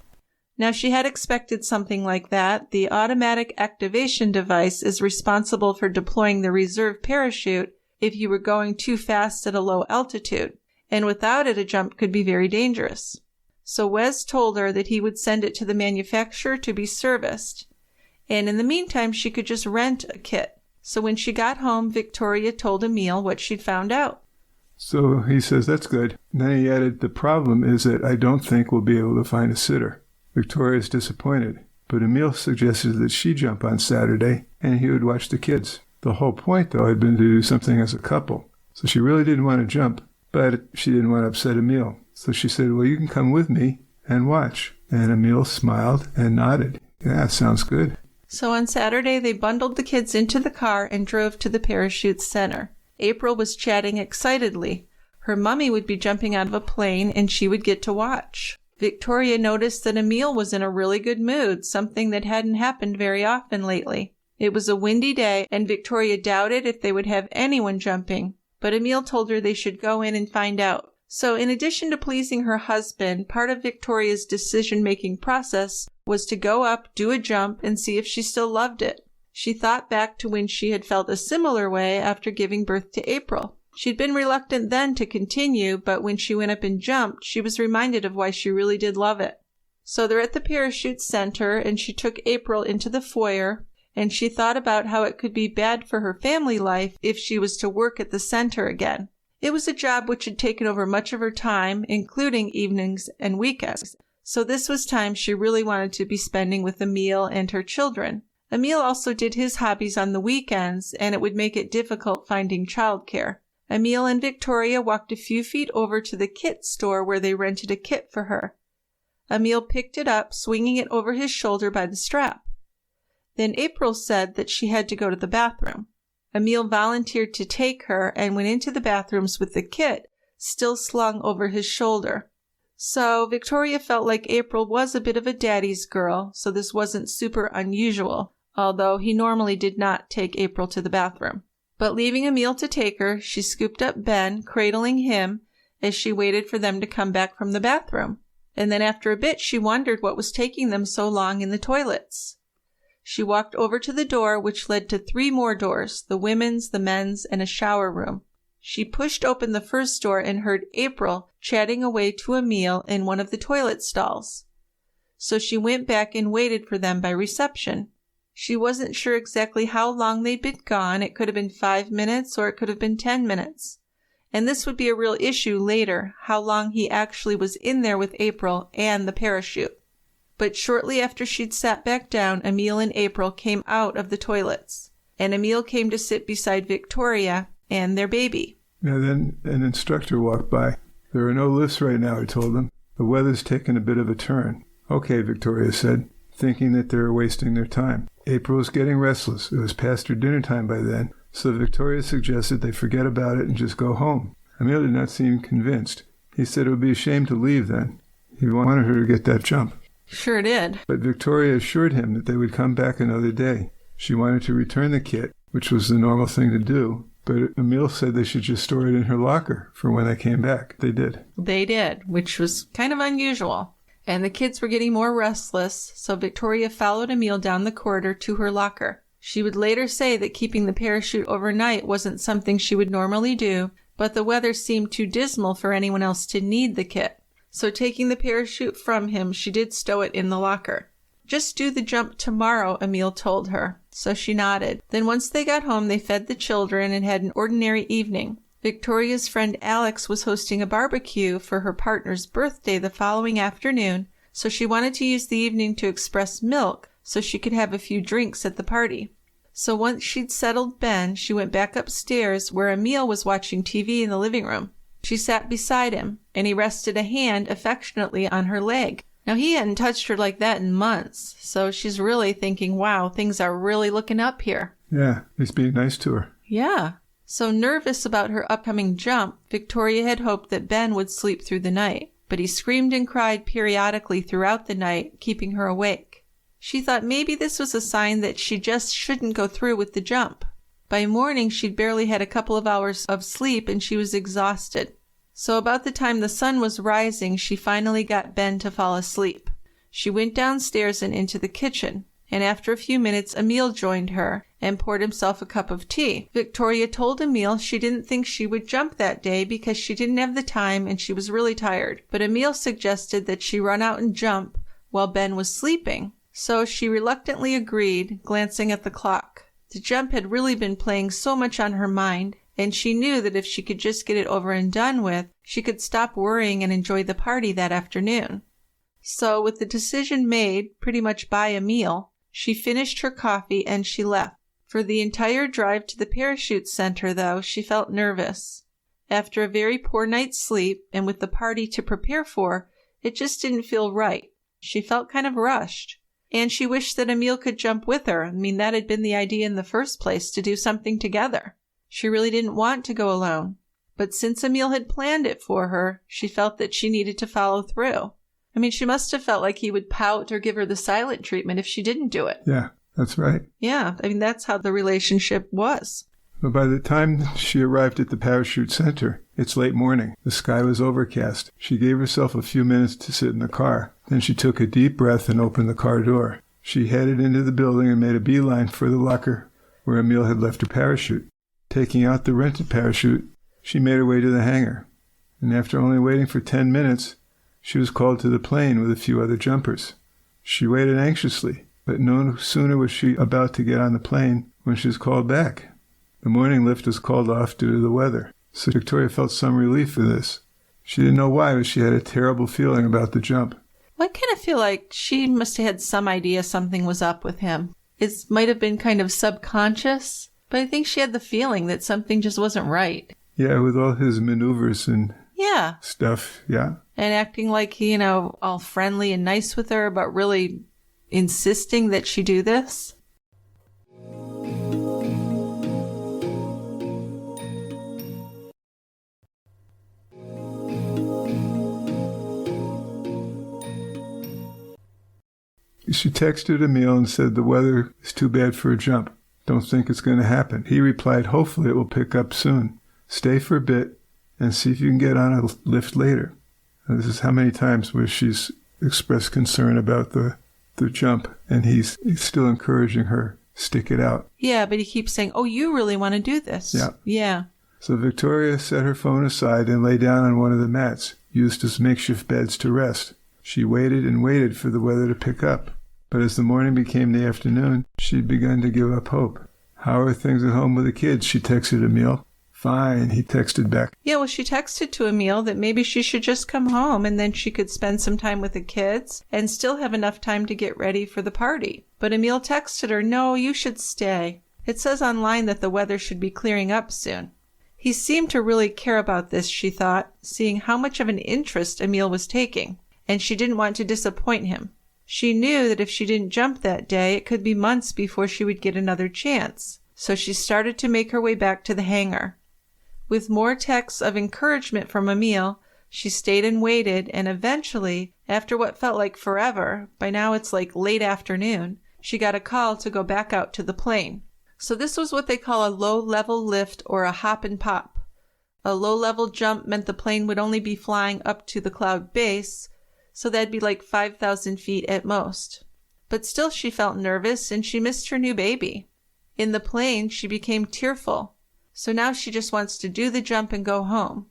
Now, she had expected something like that. The automatic activation device is responsible for deploying the reserve parachute if you were going too fast at a low altitude. And without it, a jump could be very dangerous. So Wes told her that he would send it to the manufacturer to be serviced. And in the meantime, she could just rent a kit. So when she got home, Victoria told Emile what she'd found out. So he says, that's good. And then he added, the problem is that I don't think we'll be able to find a sitter. Victoria's disappointed, but Emile suggested that she jump on Saturday and he would watch the kids. The whole point, though, had been to do something as a couple. So she really didn't want to jump. But she didn't want to upset Emile. So she said, well, you can come with me and watch. And Emile smiled and nodded. Yeah, sounds good. So on Saturday, they bundled the kids into the car and drove to the parachute center. April was chatting excitedly. Her mummy would be jumping out of a plane and she would get to watch. Victoria noticed that Emile was in a really good mood, something that hadn't happened very often lately. It was a windy day, and Victoria doubted if they would have anyone jumping. But Emile told her they should go in and find out. So in addition to pleasing her husband, part of Victoria's decision-making process was to go up, do a jump, and see if she still loved it. She thought back to when she had felt a similar way after giving birth to April. She'd been reluctant then to continue, but when she went up and jumped, she was reminded of why she really did love it. So they're at the parachute center, and she took April into the foyer, and she thought about how it could be bad for her family life if she was to work at the center again. It was a job which had taken over much of her time, including evenings and weekends. So this was time she really wanted to be spending with Emile and her children. Emile also did his hobbies on the weekends, and it would make it difficult finding childcare. Emile and Victoria walked a few feet over to the kit store where they rented a kit for her. Emile picked it up, swinging it over his shoulder by the strap. Then April said that she had to go to the bathroom. Emile volunteered to take her and went into the bathrooms with the kit still slung over his shoulder. So Victoria felt like April was a bit of a daddy's girl, so this wasn't super unusual, although he normally did not take April to the bathroom. But leaving Emile to take her, she scooped up Ben, cradling him as she waited for them to come back from the bathroom. And then after a bit, she wondered what was taking them so long in the toilets. She walked over to the door, which led to 3 more doors, the women's, the men's, and a shower room. She pushed open the first door and heard April chatting away to Emile in one of the toilet stalls. So she went back and waited for them by reception. She wasn't sure exactly how long they'd been gone. It could have been 5 minutes or it could have been 10 minutes. And this would be a real issue later, how long he actually was in there with April and the parachute. But shortly after she'd sat back down, Emile and April came out of the toilets. And Emile came to sit beside Victoria and their baby. Now then an instructor walked by. There are no lifts right now, I told them. The weather's taken a bit of a turn. Okay, Victoria said, thinking that they were wasting their time. April was getting restless. It was past her dinner time by then, so Victoria suggested they forget about it and just go home. Emil did not seem convinced. He said it would be a shame to leave then. He wanted her to get that jump. Sure did. But Victoria assured him that they would come back another day. She wanted to return the kit, which was the normal thing to do, but Emil said they should just store it in her locker for when they came back. They did. They did, which was kind of unusual. And the kids were getting more restless, so Victoria followed Emile down the corridor to her locker. She would later say that keeping the parachute overnight wasn't something she would normally do, but the weather seemed too dismal for anyone else to need the kit. So taking the parachute from him, she did stow it in the locker. Just do the jump tomorrow, Emile told her, so she nodded. Then once they got home, they fed the children and had an ordinary evening. Victoria's friend Alex was hosting a barbecue for her partner's birthday the following afternoon, so she wanted to use the evening to express milk so she could have a few drinks at the party. So once she'd settled Ben, she went back upstairs where Emile was watching TV in the living room. She sat beside him, and he rested a hand affectionately on her leg. Now, he hadn't touched her like that in months, so she's really thinking, wow, things are really looking up here. Yeah, he's being nice to her. Yeah. So nervous about her upcoming jump, Victoria had hoped that Ben would sleep through the night, but he screamed and cried periodically throughout the night, keeping her awake. She thought maybe this was a sign that she just shouldn't go through with the jump. By morning, she'd barely had a couple of hours of sleep and she was exhausted. So about the time the sun was rising, she finally got Ben to fall asleep. She went downstairs and into the kitchen, and after a few minutes, Emile joined her and poured himself a cup of tea. Victoria told Emile she didn't think she would jump that day because she didn't have the time and she was really tired. But Emile suggested that she run out and jump while Ben was sleeping. So she reluctantly agreed, glancing at the clock. The jump had really been playing so much on her mind, and she knew that if she could just get it over and done with, she could stop worrying and enjoy the party that afternoon. So with the decision made, pretty much by Emile, she finished her coffee and she left. For the entire drive to the parachute center, though, she felt nervous. After a very poor night's sleep, and with the party to prepare for, it just didn't feel right. She felt kind of rushed. And she wished that Emile could jump with her. I mean, that had been the idea in the first place, to do something together. She really didn't want to go alone. But since Emile had planned it for her, she felt that she needed to follow through. I mean, she must have felt like he would pout or give her the silent treatment if she didn't do it. Yeah, that's right. Yeah, I mean, that's how the relationship was. But by the time she arrived at the parachute center, it's late morning. The sky was overcast. She gave herself a few minutes to sit in the car. Then she took a deep breath and opened the car door. She headed into the building and made a beeline for the locker where Emile had left her parachute. Taking out the rented parachute, she made her way to the hangar. And after only waiting for 10 minutes, she was called to the plane with a few other jumpers. She waited anxiously, but no sooner was she about to get on the plane when she was called back. The morning lift was called off due to the weather, so Victoria felt some relief for this. She didn't know why, but she had a terrible feeling about the jump. Well, I kind of feel like she must have had some idea something was up with him. It might have been kind of subconscious, but I think she had the feeling that something just wasn't right. Yeah, with all his maneuvers and stuff, yeah. And acting like, all friendly and nice with her, but really insisting that she do this. She texted Emil and said the weather is too bad for a jump. Don't think it's going to happen. He replied, hopefully it will pick up soon. Stay for a bit and see if you can get on a lift later. And this is how many times where she's expressed concern about the jump, and he's still encouraging her, stick it out. Yeah, but he keeps saying, oh, you really want to do this. Yeah. So Victoria set her phone aside and lay down on one of the mats, used as makeshift beds to rest. She waited and waited for the weather to pick up. But as the morning became the afternoon, she'd begun to give up hope. How are things at home with the kids? She texted Emil. Fine, he texted back. Yeah, well, she texted to Emil that maybe she should just come home and then she could spend some time with the kids and still have enough time to get ready for the party. But Emil texted her, no, you should stay. It says online that the weather should be clearing up soon. He seemed to really care about this, she thought, seeing how much of an interest Emil was taking, and she didn't want to disappoint him. She knew that if she didn't jump that day, it could be months before she would get another chance. So she started to make her way back to the hangar. With more texts of encouragement from Emil, she stayed and waited, and eventually, after what felt like forever, by now it's like late afternoon, she got a call to go back out to the plane. So this was what they call a low-level lift or a hop and pop. A low-level jump meant the plane would only be flying up to the cloud base, so that'd be like 5,000 feet at most. But still she felt nervous and she missed her new baby. In the plane, she became tearful. So now she just wants to do the jump and go home.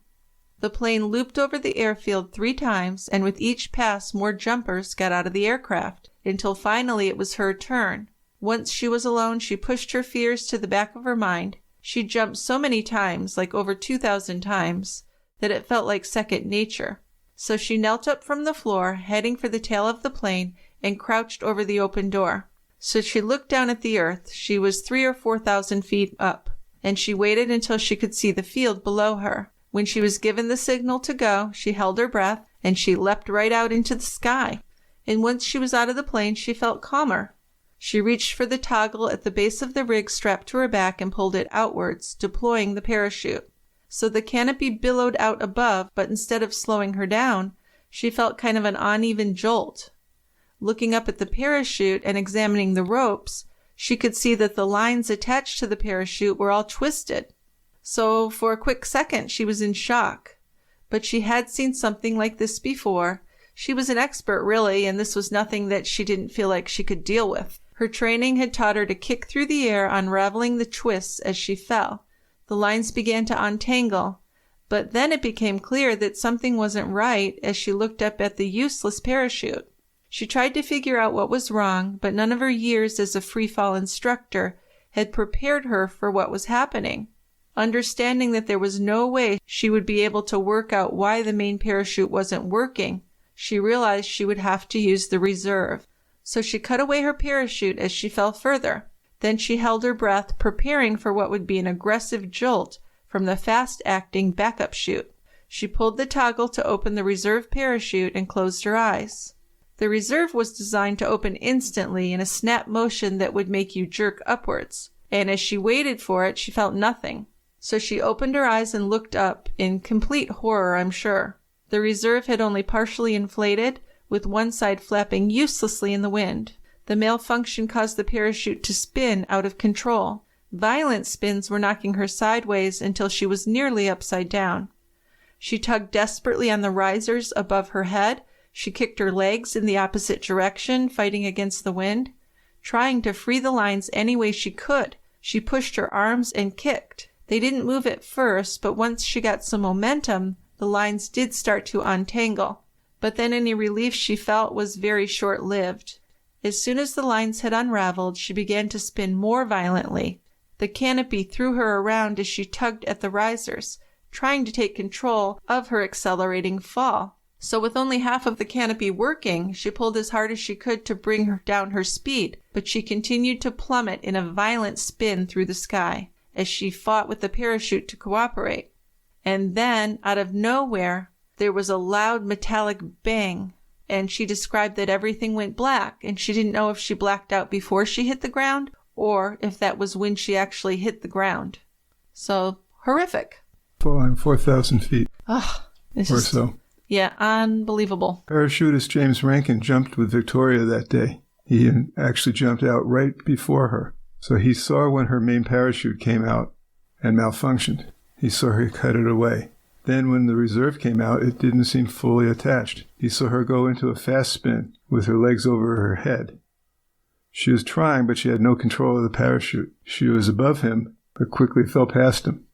The plane looped over the airfield 3 times, and with each pass, more jumpers got out of the aircraft, until finally it was her turn. Once she was alone, she pushed her fears to the back of her mind. She jumped so many times, like over 2,000 times, that it felt like second nature. So she knelt up from the floor, heading for the tail of the plane, and crouched over the open door. So she looked down at the earth. She was 3,000 or 4,000 feet up, and she waited until she could see the field below her. When she was given the signal to go, she held her breath, and she leapt right out into the sky. And once she was out of the plane, she felt calmer. She reached for the toggle at the base of the rig strapped to her back and pulled it outwards, deploying the parachute. So the canopy billowed out above, but instead of slowing her down, she felt kind of an uneven jolt. Looking up at the parachute and examining the ropes, she could see that the lines attached to the parachute were all twisted. So for a quick second, she was in shock. But she had seen something like this before. She was an expert, really, and this was nothing that she didn't feel like she could deal with. Her training had taught her to kick through the air, unraveling the twists as she fell. The lines began to untangle, but then it became clear that something wasn't right as she looked up at the useless parachute. She tried to figure out what was wrong, but none of her years as a free-fall instructor had prepared her for what was happening. Understanding that there was no way she would be able to work out why the main parachute wasn't working, she realized she would have to use the reserve. So she cut away her parachute as she fell further. Then she held her breath, preparing for what would be an aggressive jolt from the fast-acting backup chute. She pulled the toggle to open the reserve parachute and closed her eyes. The reserve was designed to open instantly in a snap motion that would make you jerk upwards, and as she waited for it, she felt nothing. So she opened her eyes and looked up, in complete horror, I'm sure. The reserve had only partially inflated, with one side flapping uselessly in the wind. The malfunction caused the parachute to spin out of control. Violent spins were knocking her sideways until she was nearly upside down. She tugged desperately on the risers above her head. She kicked her legs in the opposite direction, fighting against the wind. trying to free the lines any way she could. She pushed her arms and kicked. They didn't move at first, but once she got some momentum, the lines did start to untangle. But then any relief she felt was very short-lived. As soon as the lines had unraveled, she began to spin more violently. The canopy threw her around as she tugged at the risers, trying to take control of her accelerating fall. So with only half of the canopy working, she pulled as hard as she could to bring down her speed, but she continued to plummet in a violent spin through the sky as she fought with the parachute to cooperate. And then, out of nowhere, there was a loud metallic bang, and she described that everything went black, and she didn't know if she blacked out before she hit the ground or if that was when she actually hit the ground. So, horrific. Falling 4,000 feet or so. Yeah, unbelievable. Parachutist James Rankin jumped with Victoria that day. He actually jumped out right before her. So he saw when her main parachute came out and malfunctioned. He saw her cut it away. Then when the reserve came out, it didn't seem fully attached. He saw her go into a fast spin with her legs over her head. She was trying, but she had no control of the parachute. She was above him, but quickly fell past him.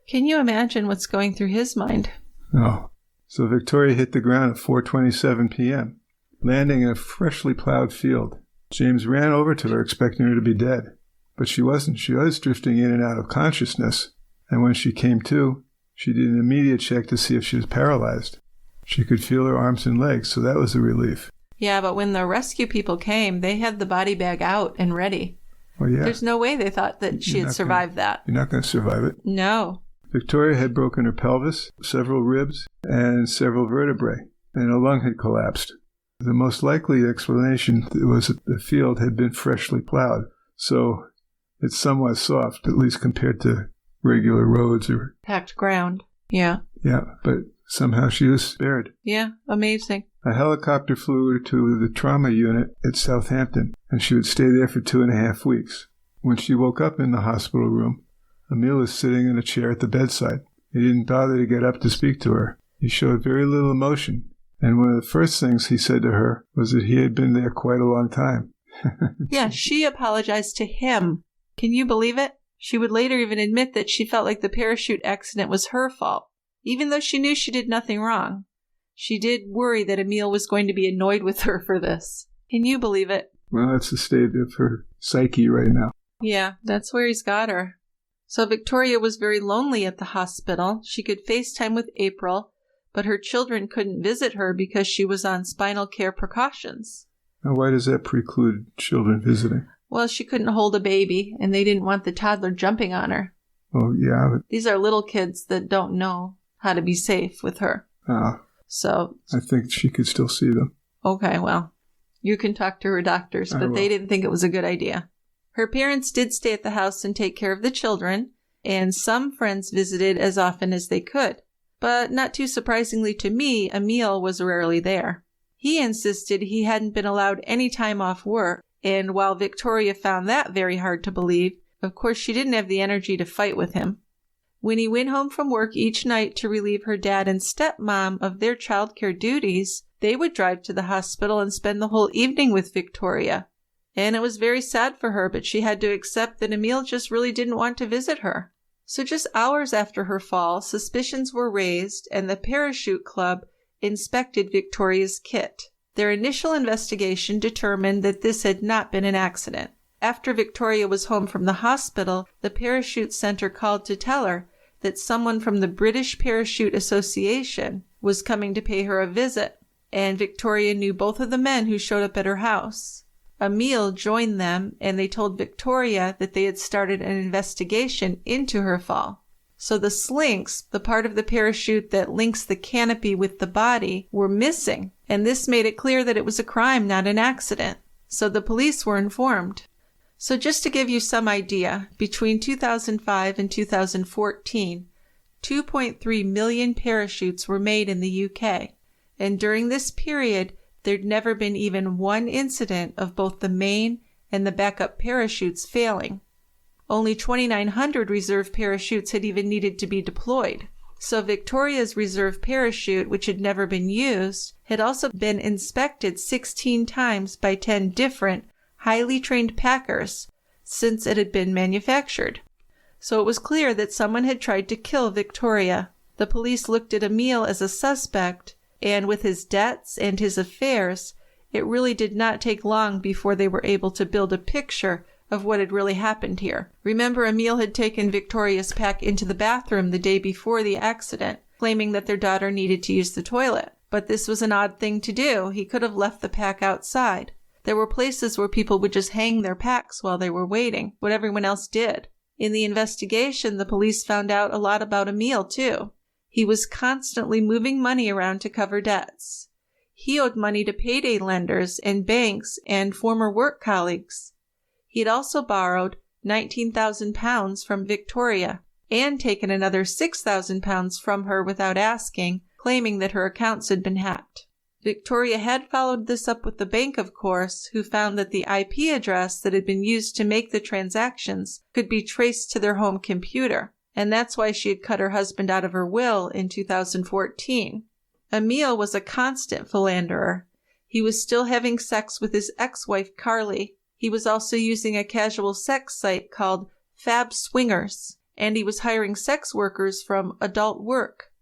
Can you imagine what's going through his mind? No. So Victoria hit the ground at 4:27 p.m., landing in a freshly plowed field. James ran over to her, expecting her to be dead. But she wasn't. She was drifting in and out of consciousness. And when she came to, she did an immediate check to see if she was paralyzed. She could feel her arms and legs, so that was a relief. Yeah, but when the rescue people came, they had the body bag out and ready. Well, yeah. There's no way they thought that she had survived that. You're not going to survive it. No. Victoria had broken her pelvis, several ribs, and several vertebrae, and a lung had collapsed. The most likely explanation was that the field had been freshly plowed, so it's somewhat soft, at least compared to regular roads or packed ground. Yeah. Yeah, but somehow she was spared. Yeah, amazing. A helicopter flew her to the trauma unit at Southampton, and she would stay there for 2.5 weeks. When she woke up in the hospital room, Emil was sitting in a chair at the bedside. He didn't bother to get up to speak to her. He showed very little emotion, and one of the first things he said to her was that he had been there quite a long time. Yeah, she apologized to him. Can you believe it? She would later even admit that she felt like the parachute accident was her fault, even though she knew she did nothing wrong. She did worry that Emil was going to be annoyed with her for this. Can you believe it? Well, that's the state of her psyche right now. Yeah, that's where he's got her. So Victoria was very lonely at the hospital. She could FaceTime with April, but her children couldn't visit her because she was on spinal care precautions. Now, why does that preclude children visiting? Well, she couldn't hold a baby, and they didn't want the toddler jumping on her. Oh, yeah. But these are little kids that don't know how to be safe with her. So I think she could still see them. Okay, well, you can talk to her doctors, but they didn't think it was a good idea. Her parents did stay at the house and take care of the children, and some friends visited as often as they could. But not too surprisingly to me, Emil was rarely there. He insisted he hadn't been allowed any time off work, and while Victoria found that very hard to believe, of course she didn't have the energy to fight with him. When he went home from work each night to relieve her dad and stepmom of their childcare duties, they would drive to the hospital and spend the whole evening with Victoria. And it was very sad for her, but she had to accept that Emil just really didn't want to visit her. So just hours after her fall, suspicions were raised, and the Parachute Club inspected Victoria's kit. Their initial investigation determined that this had not been an accident. After Victoria was home from the hospital, the Parachute Center called to tell her that someone from the British Parachute Association was coming to pay her a visit, and Victoria knew both of the men who showed up at her house. Emil joined them, and they told Victoria that they had started an investigation into her fall. So the slinks, the part of the parachute that links the canopy with the body, were missing, and this made it clear that it was a crime, not an accident. So the police were informed. So just to give you some idea, between 2005 and 2014, 2.3 million parachutes were made in the UK, and during this period, there'd never been even one incident of both the main and the backup parachutes failing. Only 2,900 reserve parachutes had even needed to be deployed. So Victoria's reserve parachute, which had never been used, had also been inspected 16 times by 10 different highly trained packers since it had been manufactured. So it was clear that someone had tried to kill Victoria. The police looked at Emile as a suspect, and with his debts and his affairs, it really did not take long before they were able to build a picture of what had really happened here. Remember, Emile had taken Victoria's pack into the bathroom the day before the accident, claiming that their daughter needed to use the toilet. But this was an odd thing to do. He could have left the pack outside. There were places where people would just hang their packs while they were waiting, what everyone else did. In the investigation, the police found out a lot about Emile, too. He was constantly moving money around to cover debts. He owed money to payday lenders and banks and former work colleagues. He had also borrowed £19,000 from Victoria and taken another £6,000 from her without asking, claiming that her accounts had been hacked. Victoria had followed this up with the bank, of course, who found that the IP address that had been used to make the transactions could be traced to their home computer, and that's why she had cut her husband out of her will in 2014. Emile was a constant philanderer. He was still having sex with his ex-wife, Carly. He was also using a casual sex site called Fab Swingers, and he was hiring sex workers from Adult Work.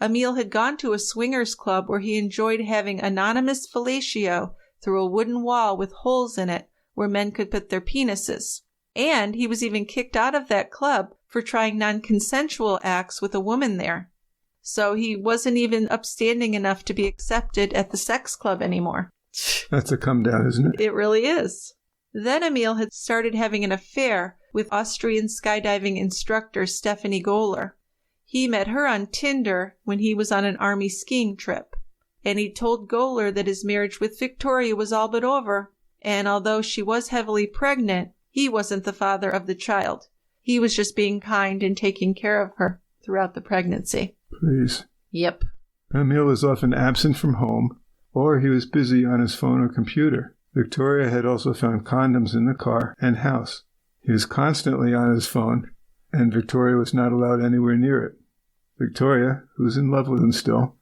Emile had gone to a swingers club where he enjoyed having anonymous fellatio through a wooden wall with holes in it where men could put their penises. And he was even kicked out of that club for trying non-consensual acts with a woman there. So he wasn't even upstanding enough to be accepted at the sex club anymore. That's a come down, isn't it? It really is. Then Emile had started having an affair with Austrian skydiving instructor Stephanie Gohler. He met her on Tinder when he was on an army skiing trip. And he told Gohler that his marriage with Victoria was all but over. And although she was heavily pregnant, he wasn't the father of the child. He was just being kind and taking care of her throughout the pregnancy. Please. Yep. Emile was often absent from home, or he was busy on his phone or computer. Victoria had also found condoms in the car and house. He was constantly on his phone, and Victoria was not allowed anywhere near it. Victoria, who was in love with him still,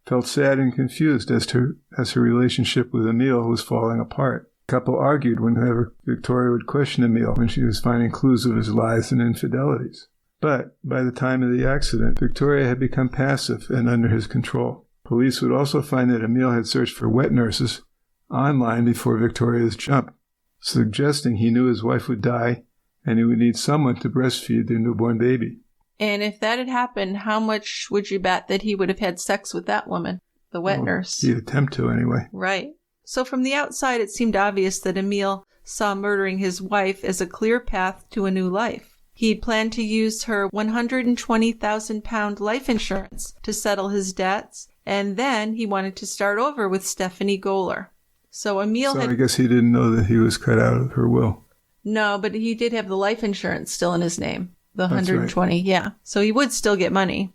felt sad and confused as her relationship with Emile was falling apart. The couple argued whenever Victoria would question Emile when she was finding clues of his lies and infidelities. But by the time of the accident, Victoria had become passive and under his control. Police would also find that Emile had searched for wet nurses online before Victoria's jump, suggesting he knew his wife would die and he would need someone to breastfeed their newborn baby. And if that had happened, how much would you bet that he would have had sex with that woman, the wet nurse? He'd attempt to anyway. Right. So from the outside, it seemed obvious that Emile saw murdering his wife as a clear path to a new life. He'd planned to use her £120,000 life insurance to settle his debts, and then he wanted to start over with Stephanie Gohler. So Emile I guess he didn't know that he was cut out of her will. No, but he did have the life insurance still in his name. The 120, right. Yeah. So he would still get money.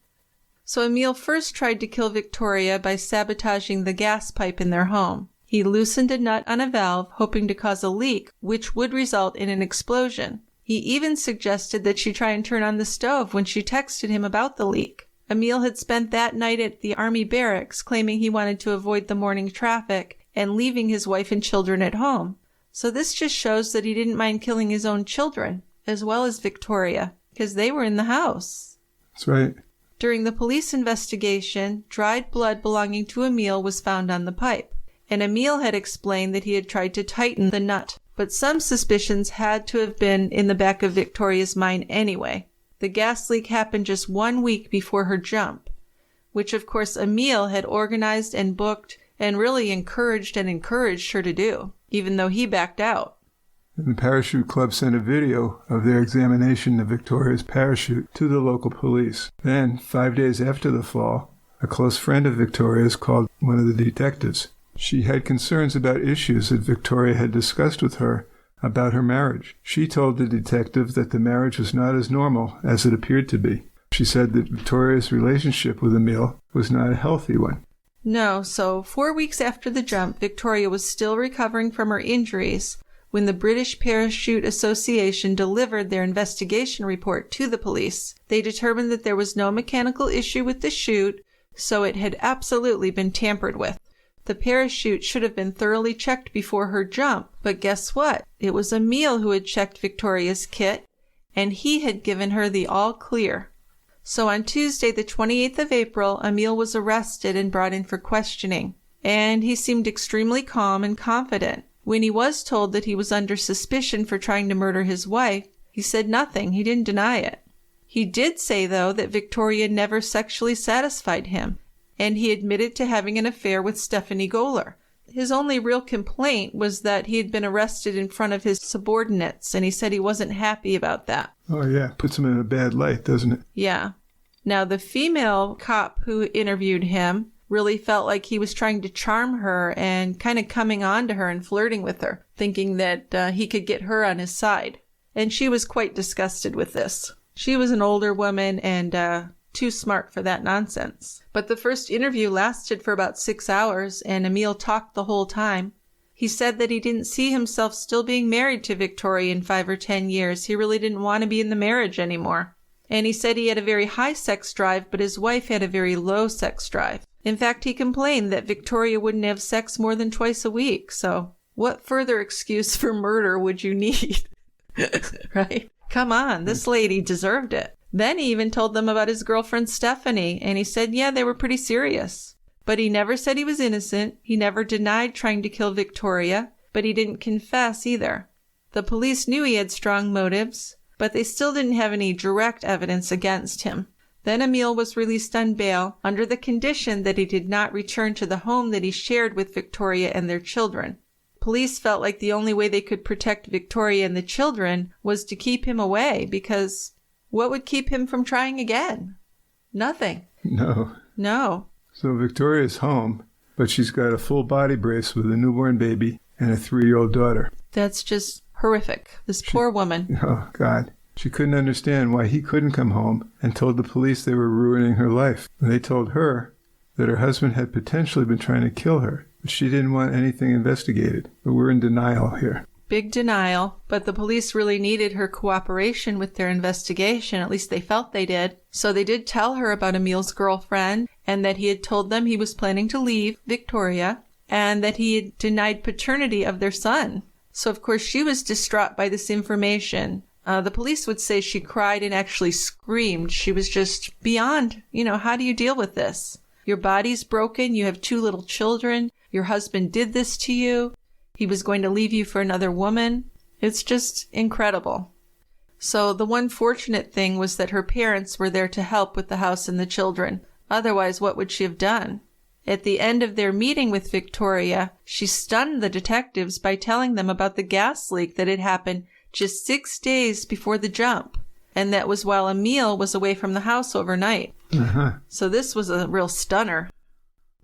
So Emile first tried to kill Victoria by sabotaging the gas pipe in their home. He loosened a nut on a valve, hoping to cause a leak, which would result in an explosion. He even suggested that she try and turn on the stove when she texted him about the leak. Emile had spent that night at the army barracks, claiming he wanted to avoid the morning traffic and leaving his wife and children at home. So this just shows that he didn't mind killing his own children, as well as Victoria, because they were in the house. That's right. During the police investigation, dried blood belonging to Emile was found on the pipe, and Emile had explained that he had tried to tighten the nut, but some suspicions had to have been in the back of Victoria's mind anyway. The gas leak happened just 1 week before her jump, which of course Emile had organized and booked and really encouraged her to do, even though he backed out. And the parachute club sent a video of their examination of Victoria's parachute to the local police. Then, 5 days after the fall, a close friend of Victoria's called one of the detectives. She had concerns about issues that Victoria had discussed with her about her marriage. She told the detective that the marriage was not as normal as it appeared to be. She said that Victoria's relationship with Emile was not a healthy one. No, so 4 weeks after the jump, Victoria was still recovering from her injuries when the British Parachute Association delivered their investigation report to the police. They determined that there was no mechanical issue with the chute, so it had absolutely been tampered with. The parachute should have been thoroughly checked before her jump, but guess what? It was Emile who had checked Victoria's kit, and he had given her the all clear. So on Tuesday, the 28th of April, Emile was arrested and brought in for questioning, and he seemed extremely calm and confident. When he was told that he was under suspicion for trying to murder his wife, he said nothing. He didn't deny it. He did say, though, that Victoria never sexually satisfied him, and he admitted to having an affair with Stephanie Goler. His only real complaint was that he had been arrested in front of his subordinates, and he said he wasn't happy about that. Oh, yeah. Puts him in a bad light, doesn't it? Yeah. Now, the female cop who interviewed him really felt like he was trying to charm her and kind of coming on to her and flirting with her, thinking that he could get her on his side. And she was quite disgusted with this. She was an older woman and too smart for that nonsense. But the first interview lasted for about 6 hours, and Emile talked the whole time. He said that he didn't see himself still being married to Victoria in 5 or 10 years. He really didn't want to be in the marriage anymore. And he said he had a very high sex drive, but his wife had a very low sex drive. In fact, he complained that Victoria wouldn't have sex more than twice a week. So what further excuse for murder would you need? Right? Come on, this lady deserved it. Then he even told them about his girlfriend Stephanie, and he said, yeah, they were pretty serious. But he never said he was innocent. He never denied trying to kill Victoria, but he didn't confess either. The police knew he had strong motives, but they still didn't have any direct evidence against him. Then Emile was released on bail under the condition that he did not return to the home that he shared with Victoria and their children. Police felt like the only way they could protect Victoria and the children was to keep him away, because what would keep him from trying again? Nothing. No. So Victoria's home, but she's got a full body brace with a newborn baby and a 3-year-old daughter. That's just horrific. This poor woman. Oh, God. She couldn't understand why he couldn't come home and told the police they were ruining her life. They told her that her husband had potentially been trying to kill her, but she didn't want anything investigated. But we're in denial here. Big denial, but the police really needed her cooperation with their investigation. At least they felt they did. So they did tell her about Emile's girlfriend and that he had told them he was planning to leave Victoria and that he had denied paternity of their son. So, of course, she was distraught by this information. The police would say she cried and actually screamed. She was just beyond, how do you deal with this? Your body's broken. You have 2 little children. Your husband did this to you. He was going to leave you for another woman. It's just incredible. So the one fortunate thing was that her parents were there to help with the house and the children. Otherwise, what would she have done? At the end of their meeting with Victoria, she stunned the detectives by telling them about the gas leak that had happened just 6 days before the jump. And that was while Emile was away from the house overnight. Uh-huh. So this was a real stunner.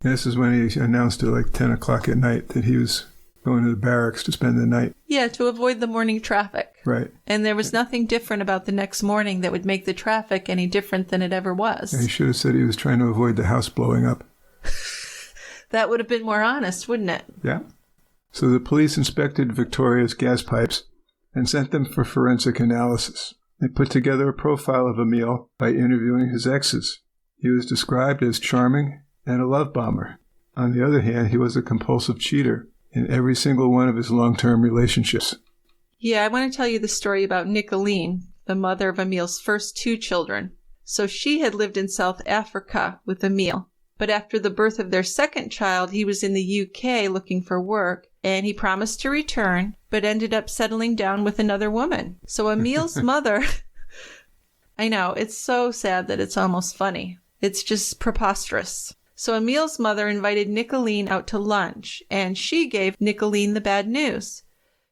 This is when he announced at like 10 o'clock at night that he was going to the barracks to spend the night. Yeah, to avoid the morning traffic. Right. And there was nothing different about the next morning that would make the traffic any different than it ever was. Yeah, he should have said he was trying to avoid the house blowing up. That would have been more honest, wouldn't it? Yeah. So the police inspected Victoria's gas pipes and sent them for forensic analysis. They put together a profile of Emile by interviewing his exes. He was described as charming and a love bomber. On the other hand, he was a compulsive cheater in every single one of his long-term relationships. Yeah, I want to tell you the story about Nicoline, the mother of Emile's first 2 children. So she had lived in South Africa with Emile. But after the birth of their second child, he was in the UK looking for work, and he promised to return, but ended up settling down with another woman. So Emile's mother... I know, it's so sad that it's almost funny. It's just preposterous. So Emile's mother invited Nicoline out to lunch, and she gave Nicoline the bad news.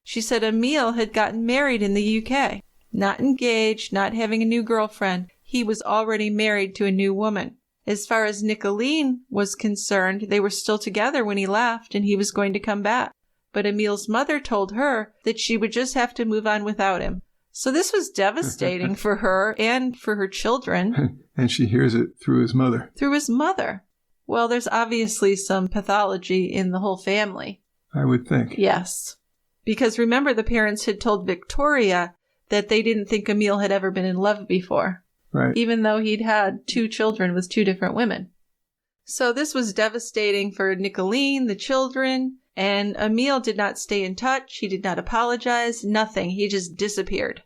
She said Emile had gotten married in the UK. Not engaged, not having a new girlfriend. He was already married to a new woman. As far as Nicoline was concerned, they were still together when he left, and he was going to come back. But Emile's mother told her that she would just have to move on without him. So this was devastating for her and for her children. And she hears it through his mother. Through his mother. Well, there's obviously some pathology in the whole family. I would think. Yes. Because remember, the parents had told Victoria that they didn't think Emile had ever been in love before. Right. Even though he'd had 2 children with 2 different women. So this was devastating for Nicolene, the children, and Emile did not stay in touch. He did not apologize, nothing. He just disappeared.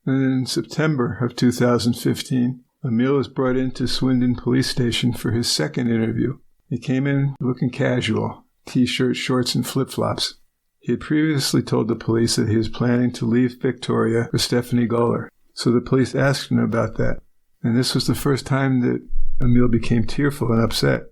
And in September of 2015, Emil was brought into Swindon Police Station for his second interview. He came in looking casual, t-shirt, shorts, and flip-flops. He had previously told the police that he was planning to leave Victoria for Stephanie Goller, so the police asked him about that. And this was the first time that Emil became tearful and upset.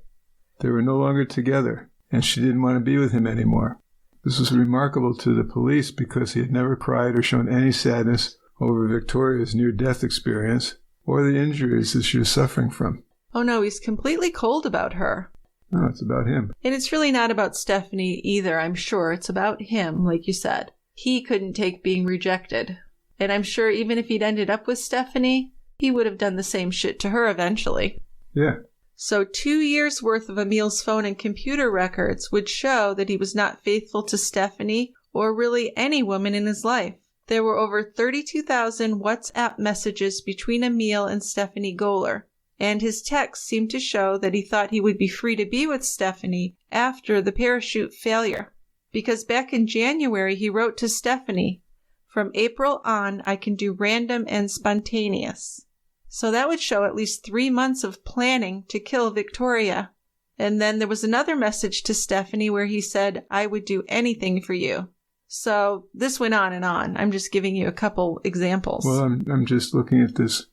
They were no longer together, and she didn't want to be with him anymore. This was remarkable to the police because he had never cried or shown any sadness over Victoria's near-death experience or the injuries that she was suffering from. Oh no, he's completely cold about her. No, it's about him. And it's really not about Stephanie either, I'm sure. It's about him, like you said. He couldn't take being rejected. And I'm sure even if he'd ended up with Stephanie, he would have done the same shit to her eventually. Yeah. So 2 years' worth of Emile's phone and computer records would show that he was not faithful to Stephanie or really any woman in his life. There were over 32,000 WhatsApp messages between Emile and Stephanie Goller, and his texts seemed to show that he thought he would be free to be with Stephanie after the parachute failure. Because back in January, he wrote to Stephanie, "From April on, I can do random and spontaneous." So that would show at least 3 months of planning to kill Victoria. And then there was another message to Stephanie where he said, "I would do anything for you." So this went on and on. I'm just giving you a couple examples. Well, I'm just looking at this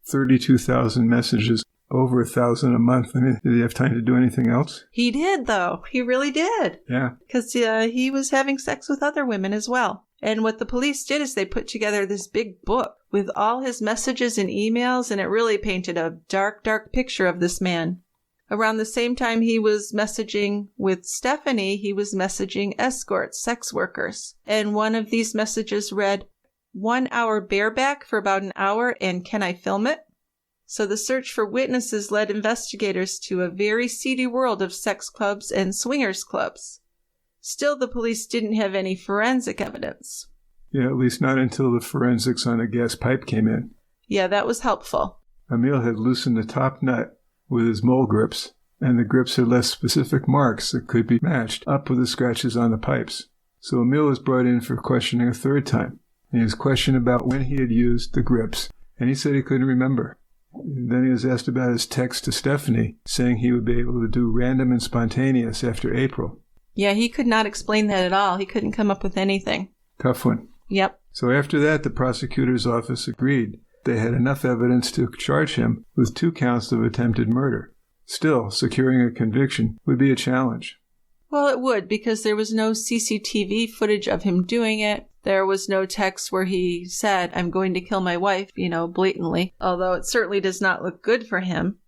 32,000 messages, over 1,000 a month. I mean, did he have time to do anything else? He did, though. He really did. Yeah. Because he was having sex with other women as well. And what the police did is they put together this big book with all his messages and emails, and it really painted a dark, dark picture of this man. Around the same time he was messaging with Stephanie, he was messaging escorts, sex workers. And one of these messages read, "1 hour bareback for about an hour, and can I film it?" So the search for witnesses led investigators to a very seedy world of sex clubs and swingers clubs. Still, the police didn't have any forensic evidence. Yeah, at least not until the forensics on a gas pipe came in. Yeah, that was helpful. Emil had loosened the top nut with his mole grips, and the grips had left specific marks that could be matched up with the scratches on the pipes. So Emil was brought in for questioning a third time. And he was questioned about when he had used the grips, and he said he couldn't remember. And then he was asked about his text to Stephanie, saying he would be able to do random and spontaneous after April. Yeah, he could not explain that at all. He couldn't come up with anything. Tough one. Yep. So after that, the prosecutor's office agreed they had enough evidence to charge him with 2 counts of attempted murder. Still, securing a conviction would be a challenge. Well, it would, because there was no CCTV footage of him doing it. There was no text where he said, "I'm going to kill my wife," blatantly, although it certainly does not look good for him.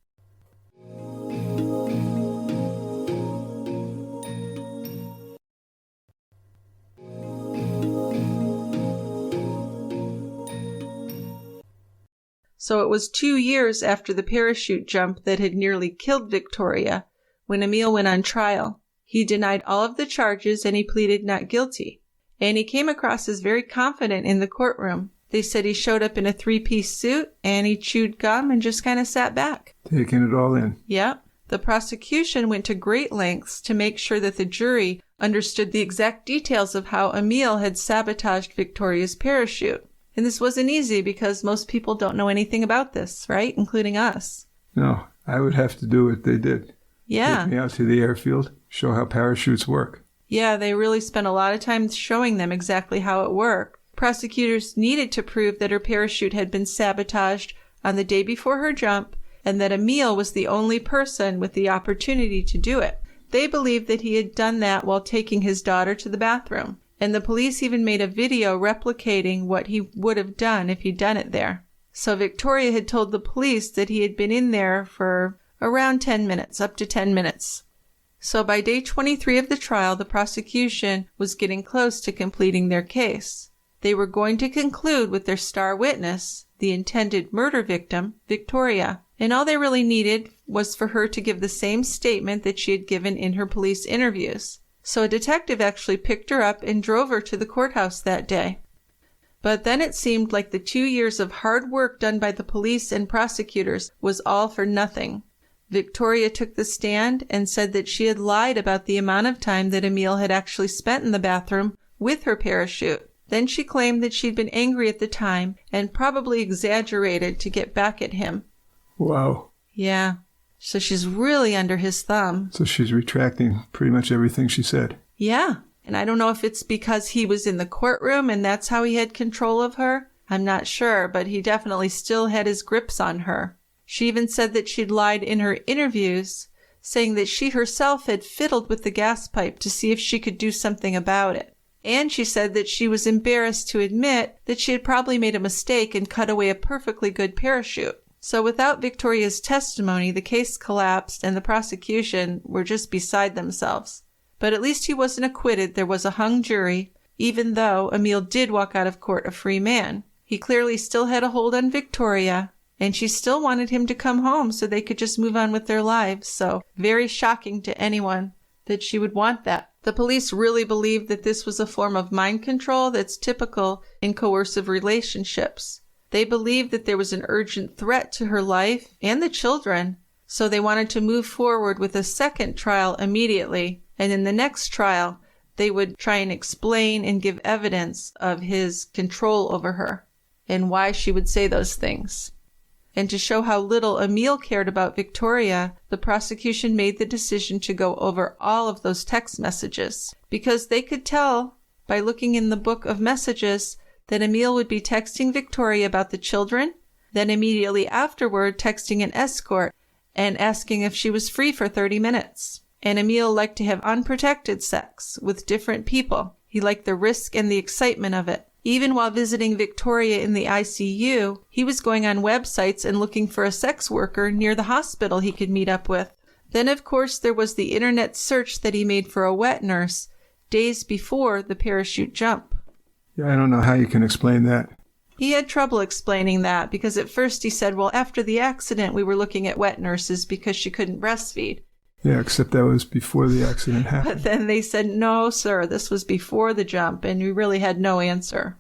So it was 2 years after the parachute jump that had nearly killed Victoria when Emile went on trial. He denied all of the charges and he pleaded not guilty. And he came across as very confident in the courtroom. They said he showed up in a 3-piece suit and he chewed gum and just kind of sat back. Taking it all in. Yep. The prosecution went to great lengths to make sure that the jury understood the exact details of how Emile had sabotaged Victoria's parachute. And this wasn't easy because most people don't know anything about this, right? Including us. No, I would have to do what they did. Yeah. Take me out to the airfield, show how parachutes work. Yeah, they really spent a lot of time showing them exactly how it worked. Prosecutors needed to prove that her parachute had been sabotaged on the day before her jump and that Emile was the only person with the opportunity to do it. They believed that he had done that while taking his daughter to the bathroom. And the police even made a video replicating what he would have done if he'd done it there. So Victoria had told the police that he had been in there for around 10 minutes, up to 10 minutes. So by day 23 of the trial, the prosecution was getting close to completing their case. They were going to conclude with their star witness, the intended murder victim, Victoria. And all they really needed was for her to give the same statement that she had given in her police interviews. So a detective actually picked her up and drove her to the courthouse that day. But then it seemed like the 2 years of hard work done by the police and prosecutors was all for nothing. Victoria took the stand and said that she had lied about the amount of time that Emile had actually spent in the bathroom with her parachute. Then she claimed that she'd been angry at the time and probably exaggerated to get back at him. Wow. Yeah. So she's really under his thumb. So she's retracting pretty much everything she said. Yeah. And I don't know if it's because he was in the courtroom and that's how he had control of her. I'm not sure, but he definitely still had his grips on her. She even said that she'd lied in her interviews, saying that she herself had fiddled with the gas pipe to see if she could do something about it. And she said that she was embarrassed to admit that she had probably made a mistake and cut away a perfectly good parachute. So without Victoria's testimony, the case collapsed and the prosecution were just beside themselves. But at least he wasn't acquitted. There was a hung jury, even though Emile did walk out of court a free man. He clearly still had a hold on Victoria, and she still wanted him to come home so they could just move on with their lives. So very shocking to anyone that she would want that. The police really believed that this was a form of mind control that's typical in coercive relationships. They believed that there was an urgent threat to her life and the children, so they wanted to move forward with a second trial immediately. And in the next trial, they would try and explain and give evidence of his control over her and why she would say those things. And to show how little Emile cared about Victoria, the prosecution made the decision to go over all of those text messages, because they could tell by looking in the book of messages that Emile would be texting Victoria about the children, then immediately afterward texting an escort and asking if she was free for 30 minutes. And Emile liked to have unprotected sex with different people. He liked the risk and the excitement of it. Even while visiting Victoria in the ICU, he was going on websites and looking for a sex worker near the hospital he could meet up with. Then, of course, there was the internet search that he made for a wet nurse days before the parachute jump. Yeah, I don't know how you can explain that. He had trouble explaining that because at first he said, well, after the accident, we were looking at wet nurses because she couldn't breastfeed. Yeah, except that was before the accident happened. But then they said, no, sir, this was before the jump, and we really had no answer.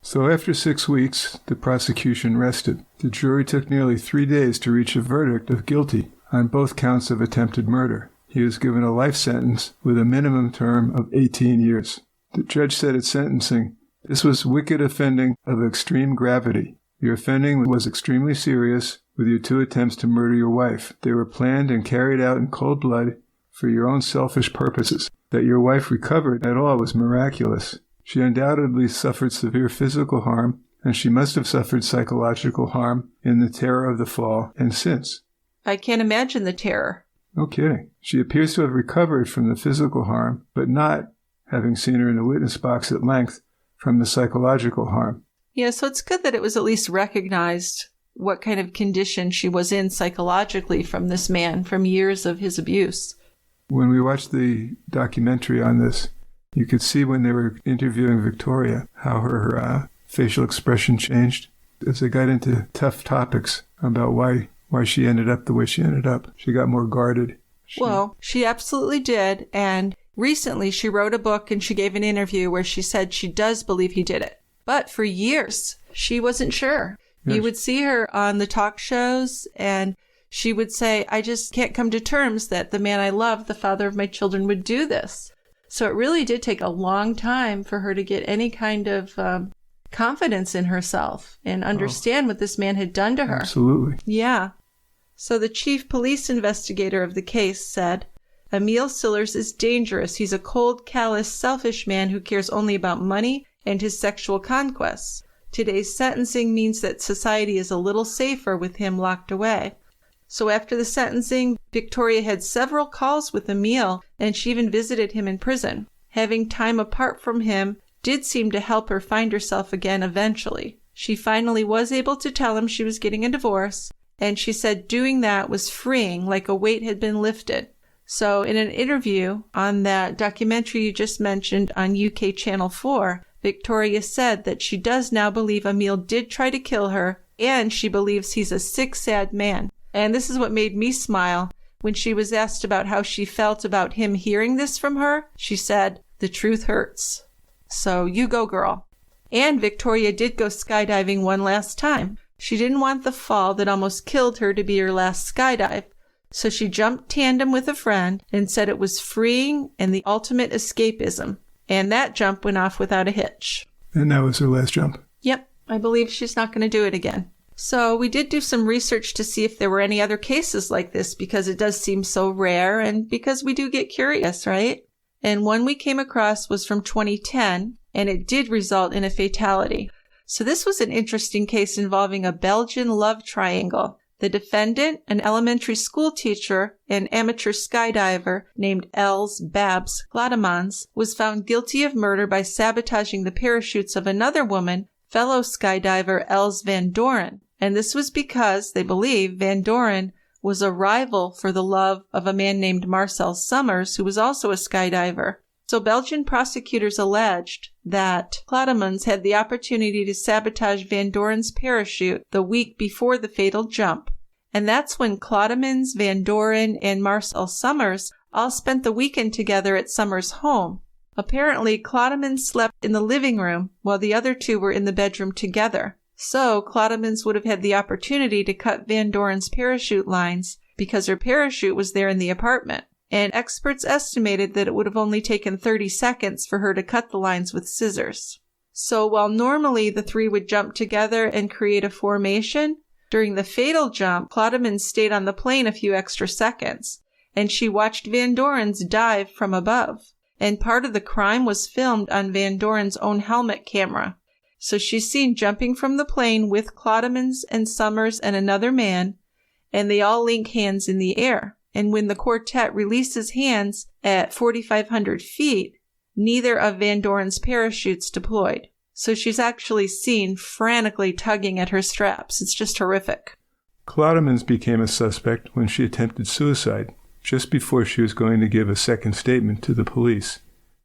So after 6 weeks, the prosecution rested. The jury took nearly 3 days to reach a verdict of guilty on both counts of attempted murder. He was given a life sentence with a minimum term of 18 years. The judge said at sentencing, "This was wicked offending of extreme gravity. Your offending was extremely serious with your 2 attempts to murder your wife. They were planned and carried out in cold blood for your own selfish purposes. That your wife recovered at all was miraculous. She undoubtedly suffered severe physical harm, and she must have suffered psychological harm in the terror of the fall and since." I can't imagine the terror. No kidding. She appears to have recovered from the physical harm, but not, having seen her in the witness box at length, from the psychological harm. Yeah, so it's good that it was at least recognized what kind of condition she was in psychologically from this man, from years of his abuse. When we watched the documentary on this, you could see when they were interviewing Victoria how her facial expression changed as they got into tough topics about why she ended up the way she ended up. She got more guarded. Well, she absolutely did, and recently she wrote a book and she gave an interview where she said she does believe he did it. But for years, she wasn't sure. Yes. You would see her on the talk shows and she would say, I just can't come to terms that the man I love, the father of my children, would do this. So it really did take a long time for her to get any kind of confidence in herself and understand what this man had done to her. Absolutely. Yeah. So the chief police investigator of the case said, Emile Cilliers is dangerous. He's a cold, callous, selfish man who cares only about money and his sexual conquests. Today's sentencing means that society is a little safer with him locked away. So after the sentencing, Victoria had several calls with Emile, and she even visited him in prison. Having time apart from him did seem to help her find herself again eventually. She finally was able to tell him she was getting a divorce, and she said doing that was freeing, like a weight had been lifted. So in an interview on that documentary you just mentioned on UK Channel 4, Victoria said that she does now believe Emile did try to kill her, and she believes he's a sick, sad man. And this is what made me smile. When she was asked about how she felt about him hearing this from her, she said, the truth hurts. So you go, girl. And Victoria did go skydiving one last time. She didn't want the fall that almost killed her to be her last skydive. So she jumped tandem with a friend and said it was freeing and the ultimate escapism. And that jump went off without a hitch. And that was her last jump. Yep, I believe she's not going to do it again. So we did do some research to see if there were any other cases like this, because it does seem so rare and because we do get curious, right? And one we came across was from 2010, and it did result in a fatality. So this was an interesting case involving a Belgian love triangle. The defendant, an elementary school teacher and amateur skydiver named Els Babs Glatemans, was found guilty of murder by sabotaging the parachutes of another woman, fellow skydiver Els Van Doren. And this was because, they believe, Van Doren was a rival for the love of a man named Marcel Summers, who was also a skydiver. So Belgian prosecutors alleged that Glatemans had the opportunity to sabotage Van Doren's parachute the week before the fatal jump. And that's when Glatemans, Van Doren, and Marcel Summers all spent the weekend together at Summers' home. Apparently, Glatemans slept in the living room while the other two were in the bedroom together. So Glatemans would have had the opportunity to cut Van Doren's parachute lines because her parachute was there in the apartment. And experts estimated that it would have only taken 30 seconds for her to cut the lines with scissors. So while normally the three would jump together and create a formation, during the fatal jump, Glatemans stayed on the plane a few extra seconds, and she watched Van Doren's dive from above. And part of the crime was filmed on Van Doren's own helmet camera. So she's seen jumping from the plane with Glatemans and Summers and another man, and they all link hands in the air. And when the quartet releases hands at 4,500 feet, neither of Van Doren's parachutes deployed. So she's actually seen frantically tugging at her straps. It's just horrific. Glatemans became a suspect when she attempted suicide, just before she was going to give a second statement to the police.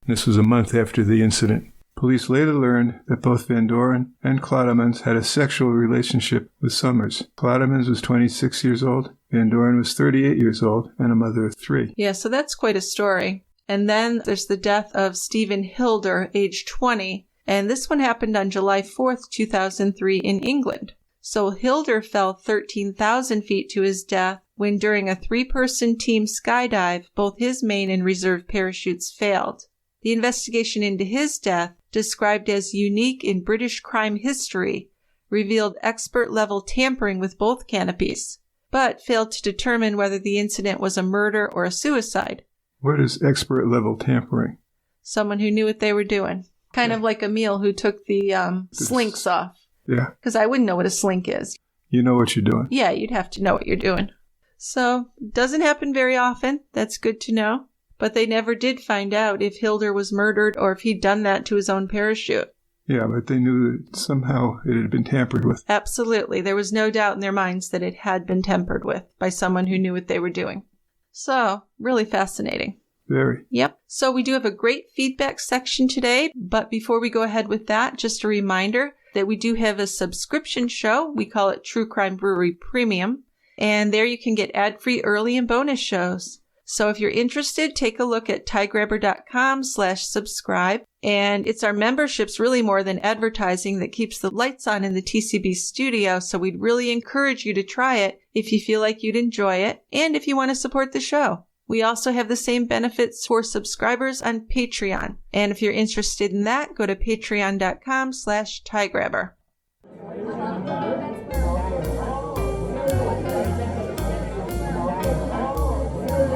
This was a month after the incident. Police later learned that both Van Doren and Glatemans had a sexual relationship with Summers. Glatemans was 26 years old, Van Doren was 38 years old, and a mother of 3. Yeah, so that's quite a story. And then there's the death of Stephen Hilder, age 20, and this one happened on July 4th, 2003 in England. So Hilder fell 13,000 feet to his death when during a 3-person team skydive, both his main and reserve parachutes failed. The investigation into his death, described as unique in British crime history, revealed expert-level tampering with both canopies, but failed to determine whether the incident was a murder or a suicide. What is expert-level tampering? Someone who knew what they were doing. Kind of like Emil, who took the slinks off. Yeah. Because I wouldn't know what a slink is. You know what you're doing. Yeah, you'd have to know what you're doing. So, doesn't happen very often. That's good to know. But they never did find out if Hilder was murdered or if he'd done that to his own parachute. Yeah, but they knew that somehow it had been tampered with. Absolutely. There was no doubt in their minds that it had been tampered with by someone who knew what they were doing. So, really fascinating. Very. Yep. So we do have a great feedback section today. But before we go ahead with that, just a reminder that we do have a subscription show. We call it True Crime Brewery Premium. And there you can get ad-free early and bonus shows. So if you're interested, take a look at tiegrabber.com/subscribe. And it's our memberships really more than advertising that keeps the lights on in the TCB studio. So we'd really encourage you to try it if you feel like you'd enjoy it and if you want to support the show. We also have the same benefits for subscribers on Patreon. And if you're interested in that, go to patreon.com/tiegrabber.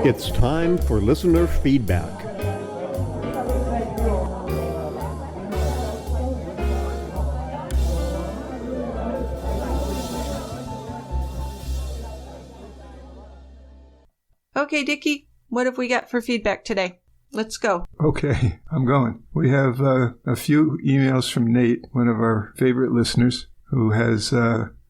It's time for listener feedback. Okay, Dickie, what have we got for feedback today? Let's go. Okay, I'm going. We have a few emails from Nate, one of our favorite listeners, who has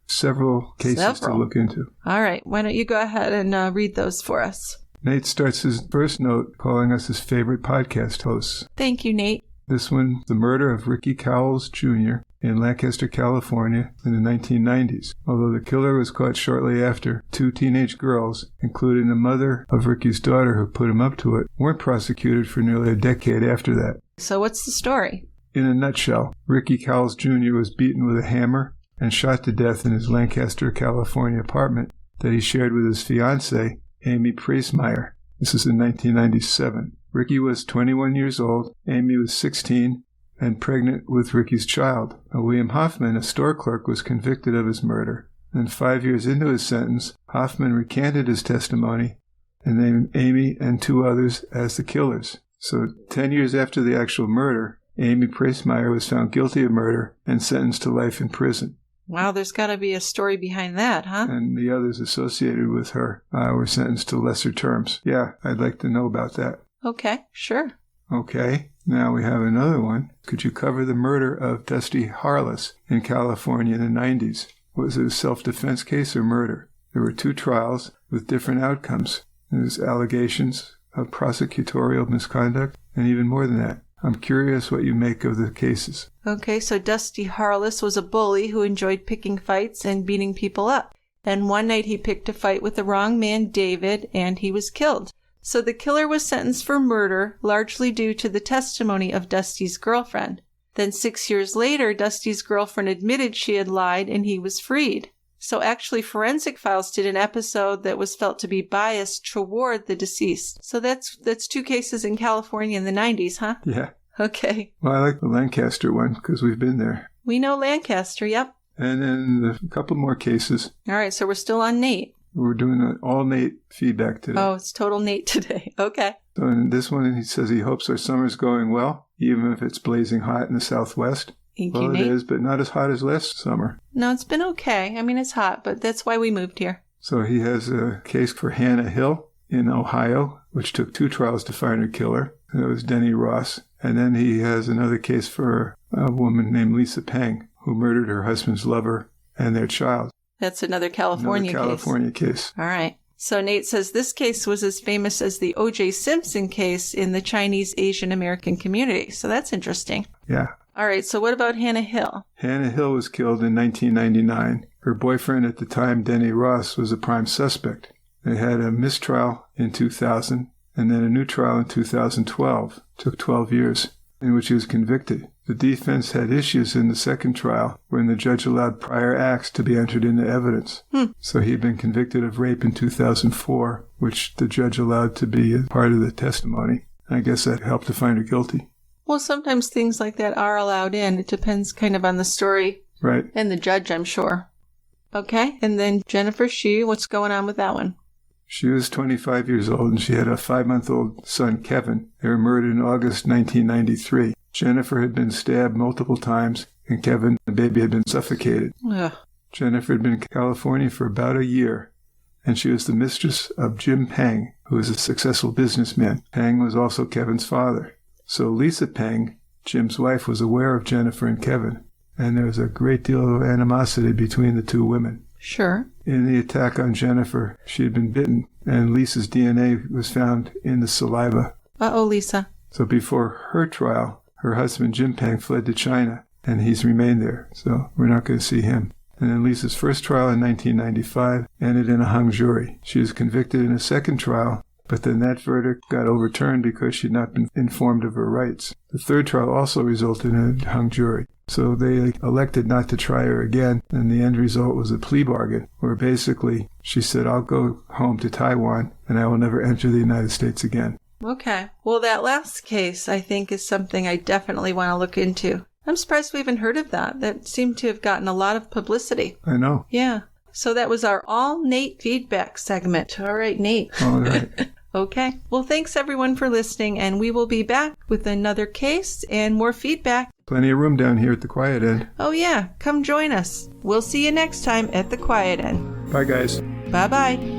several cases to look into. All right, why don't you go ahead and read those for us? Nate starts his first note calling us his favorite podcast hosts. Thank you, Nate. This one, the murder of Ricky Cowles, Jr. in Lancaster, California in the 1990s. Although the killer was caught shortly after, 2 teenage girls, including the mother of Ricky's daughter who put him up to it, weren't prosecuted for nearly a decade after that. So what's the story? In a nutshell, Ricky Cowles, Jr. was beaten with a hammer and shot to death in his Lancaster, California apartment that he shared with his fiancée, Amy Preismeyer. This is in 1997. Ricky was 21 years old, Amy was 16, and pregnant with Ricky's child. William Hoffman, a store clerk, was convicted of his murder. And 5 years into his sentence, Hoffman recanted his testimony and named Amy and 2 others as the killers. So 10 years after the actual murder, Amy Preismeyer was found guilty of murder and sentenced to life in prison. Wow, there's got to be a story behind that, huh? And the others associated with her were sentenced to lesser terms. Yeah, I'd like to know about that. Okay, sure. Okay, now we have another one. Could you cover the murder of Dusty Harless in California in the 90s? Was it a self-defense case or murder? There were 2 trials with different outcomes. There's allegations of prosecutorial misconduct, and even more than that. I'm curious what you make of the cases. Okay, so Dusty Harless was a bully who enjoyed picking fights and beating people up. And one night he picked a fight with the wrong man, David, and he was killed. So the killer was sentenced for murder, largely due to the testimony of Dusty's girlfriend. Then 6 years later, Dusty's girlfriend admitted she had lied and he was freed. So actually, Forensic Files did an episode that was felt to be biased toward the deceased. So that's 2 cases in California in the 90s, huh? Yeah. Okay. Well, I like the Lancaster one because we've been there. We know Lancaster, yep. And then a couple more cases. All right, so we're still on Nate. We're doing an all Nate feedback today. Oh, it's total Nate today. Okay. So in this one, he says he hopes our summer's going well, even if it's blazing hot in the Southwest. Thank you, Well, Nate. it is, but not as hot as last summer. No, it's been okay. I mean, it's hot, but that's why we moved here. So he has a case for Hannah Hill in Ohio, which took 2 trials to find her killer. That was Denny Ross. And then he has another case for a woman named Lisa Peng, who murdered her husband's lover and their child. That's another California case. All right. So Nate says this case was as famous as the O.J. Simpson case in the Chinese Asian American community. So that's interesting. Yeah. All right. So what about Hannah Hill? Hannah Hill was killed in 1999. Her boyfriend at the time, Denny Ross, was a prime suspect. They had a mistrial in 2000 and then a new trial in 2012. Took 12 years, in which he was convicted. The defense had issues in the second trial when the judge allowed prior acts to be entered into evidence. So he had been convicted of rape in 2004, which the judge allowed to be a part of the testimony. I guess that helped to find her guilty. Well, sometimes things like that are allowed in. It depends kind of on the story. Right. And the judge, I'm sure. Okay. And then Jennifer Shee, what's going on with that one? She was 25 years old and she had a 5-month-old son, Kevin. They were murdered in August 1993. Jennifer had been stabbed multiple times and Kevin, the baby, had been suffocated. Ugh. Jennifer had been in California for about a year, and she was the mistress of Jim Peng, who was a successful businessman. Peng was also Kevin's father. So Lisa Peng, Jim's wife, was aware of Jennifer and Kevin, and there was a great deal of animosity between the 2 women. Sure. In the attack on Jennifer, she had been bitten, and Lisa's DNA was found in the saliva. Uh-oh, Lisa. So before her trial, her husband Jim Peng fled to China, and he's remained there, so we're not going to see him. And then Lisa's first trial in 1995 ended in a hung jury. She was convicted in a second trial, but then that verdict got overturned because she had not been informed of her rights. The third trial also resulted in a hung jury. So they elected not to try her again, and the end result was a plea bargain, where basically she said, I'll go home to Taiwan, and I will never enter the United States again. Okay. Well, that last case, I think, is something I definitely want to look into. I'm surprised we haven't heard of that. That seemed to have gotten a lot of publicity. I know. Yeah. So that was our all Nate feedback segment. All right, Nate. All right. Okay. Well, thanks everyone for listening, and we will be back with another case and more feedback. Plenty of room down here at the quiet end. Oh yeah, come join us. We'll see you next time at the quiet end. Bye, guys. Bye-bye.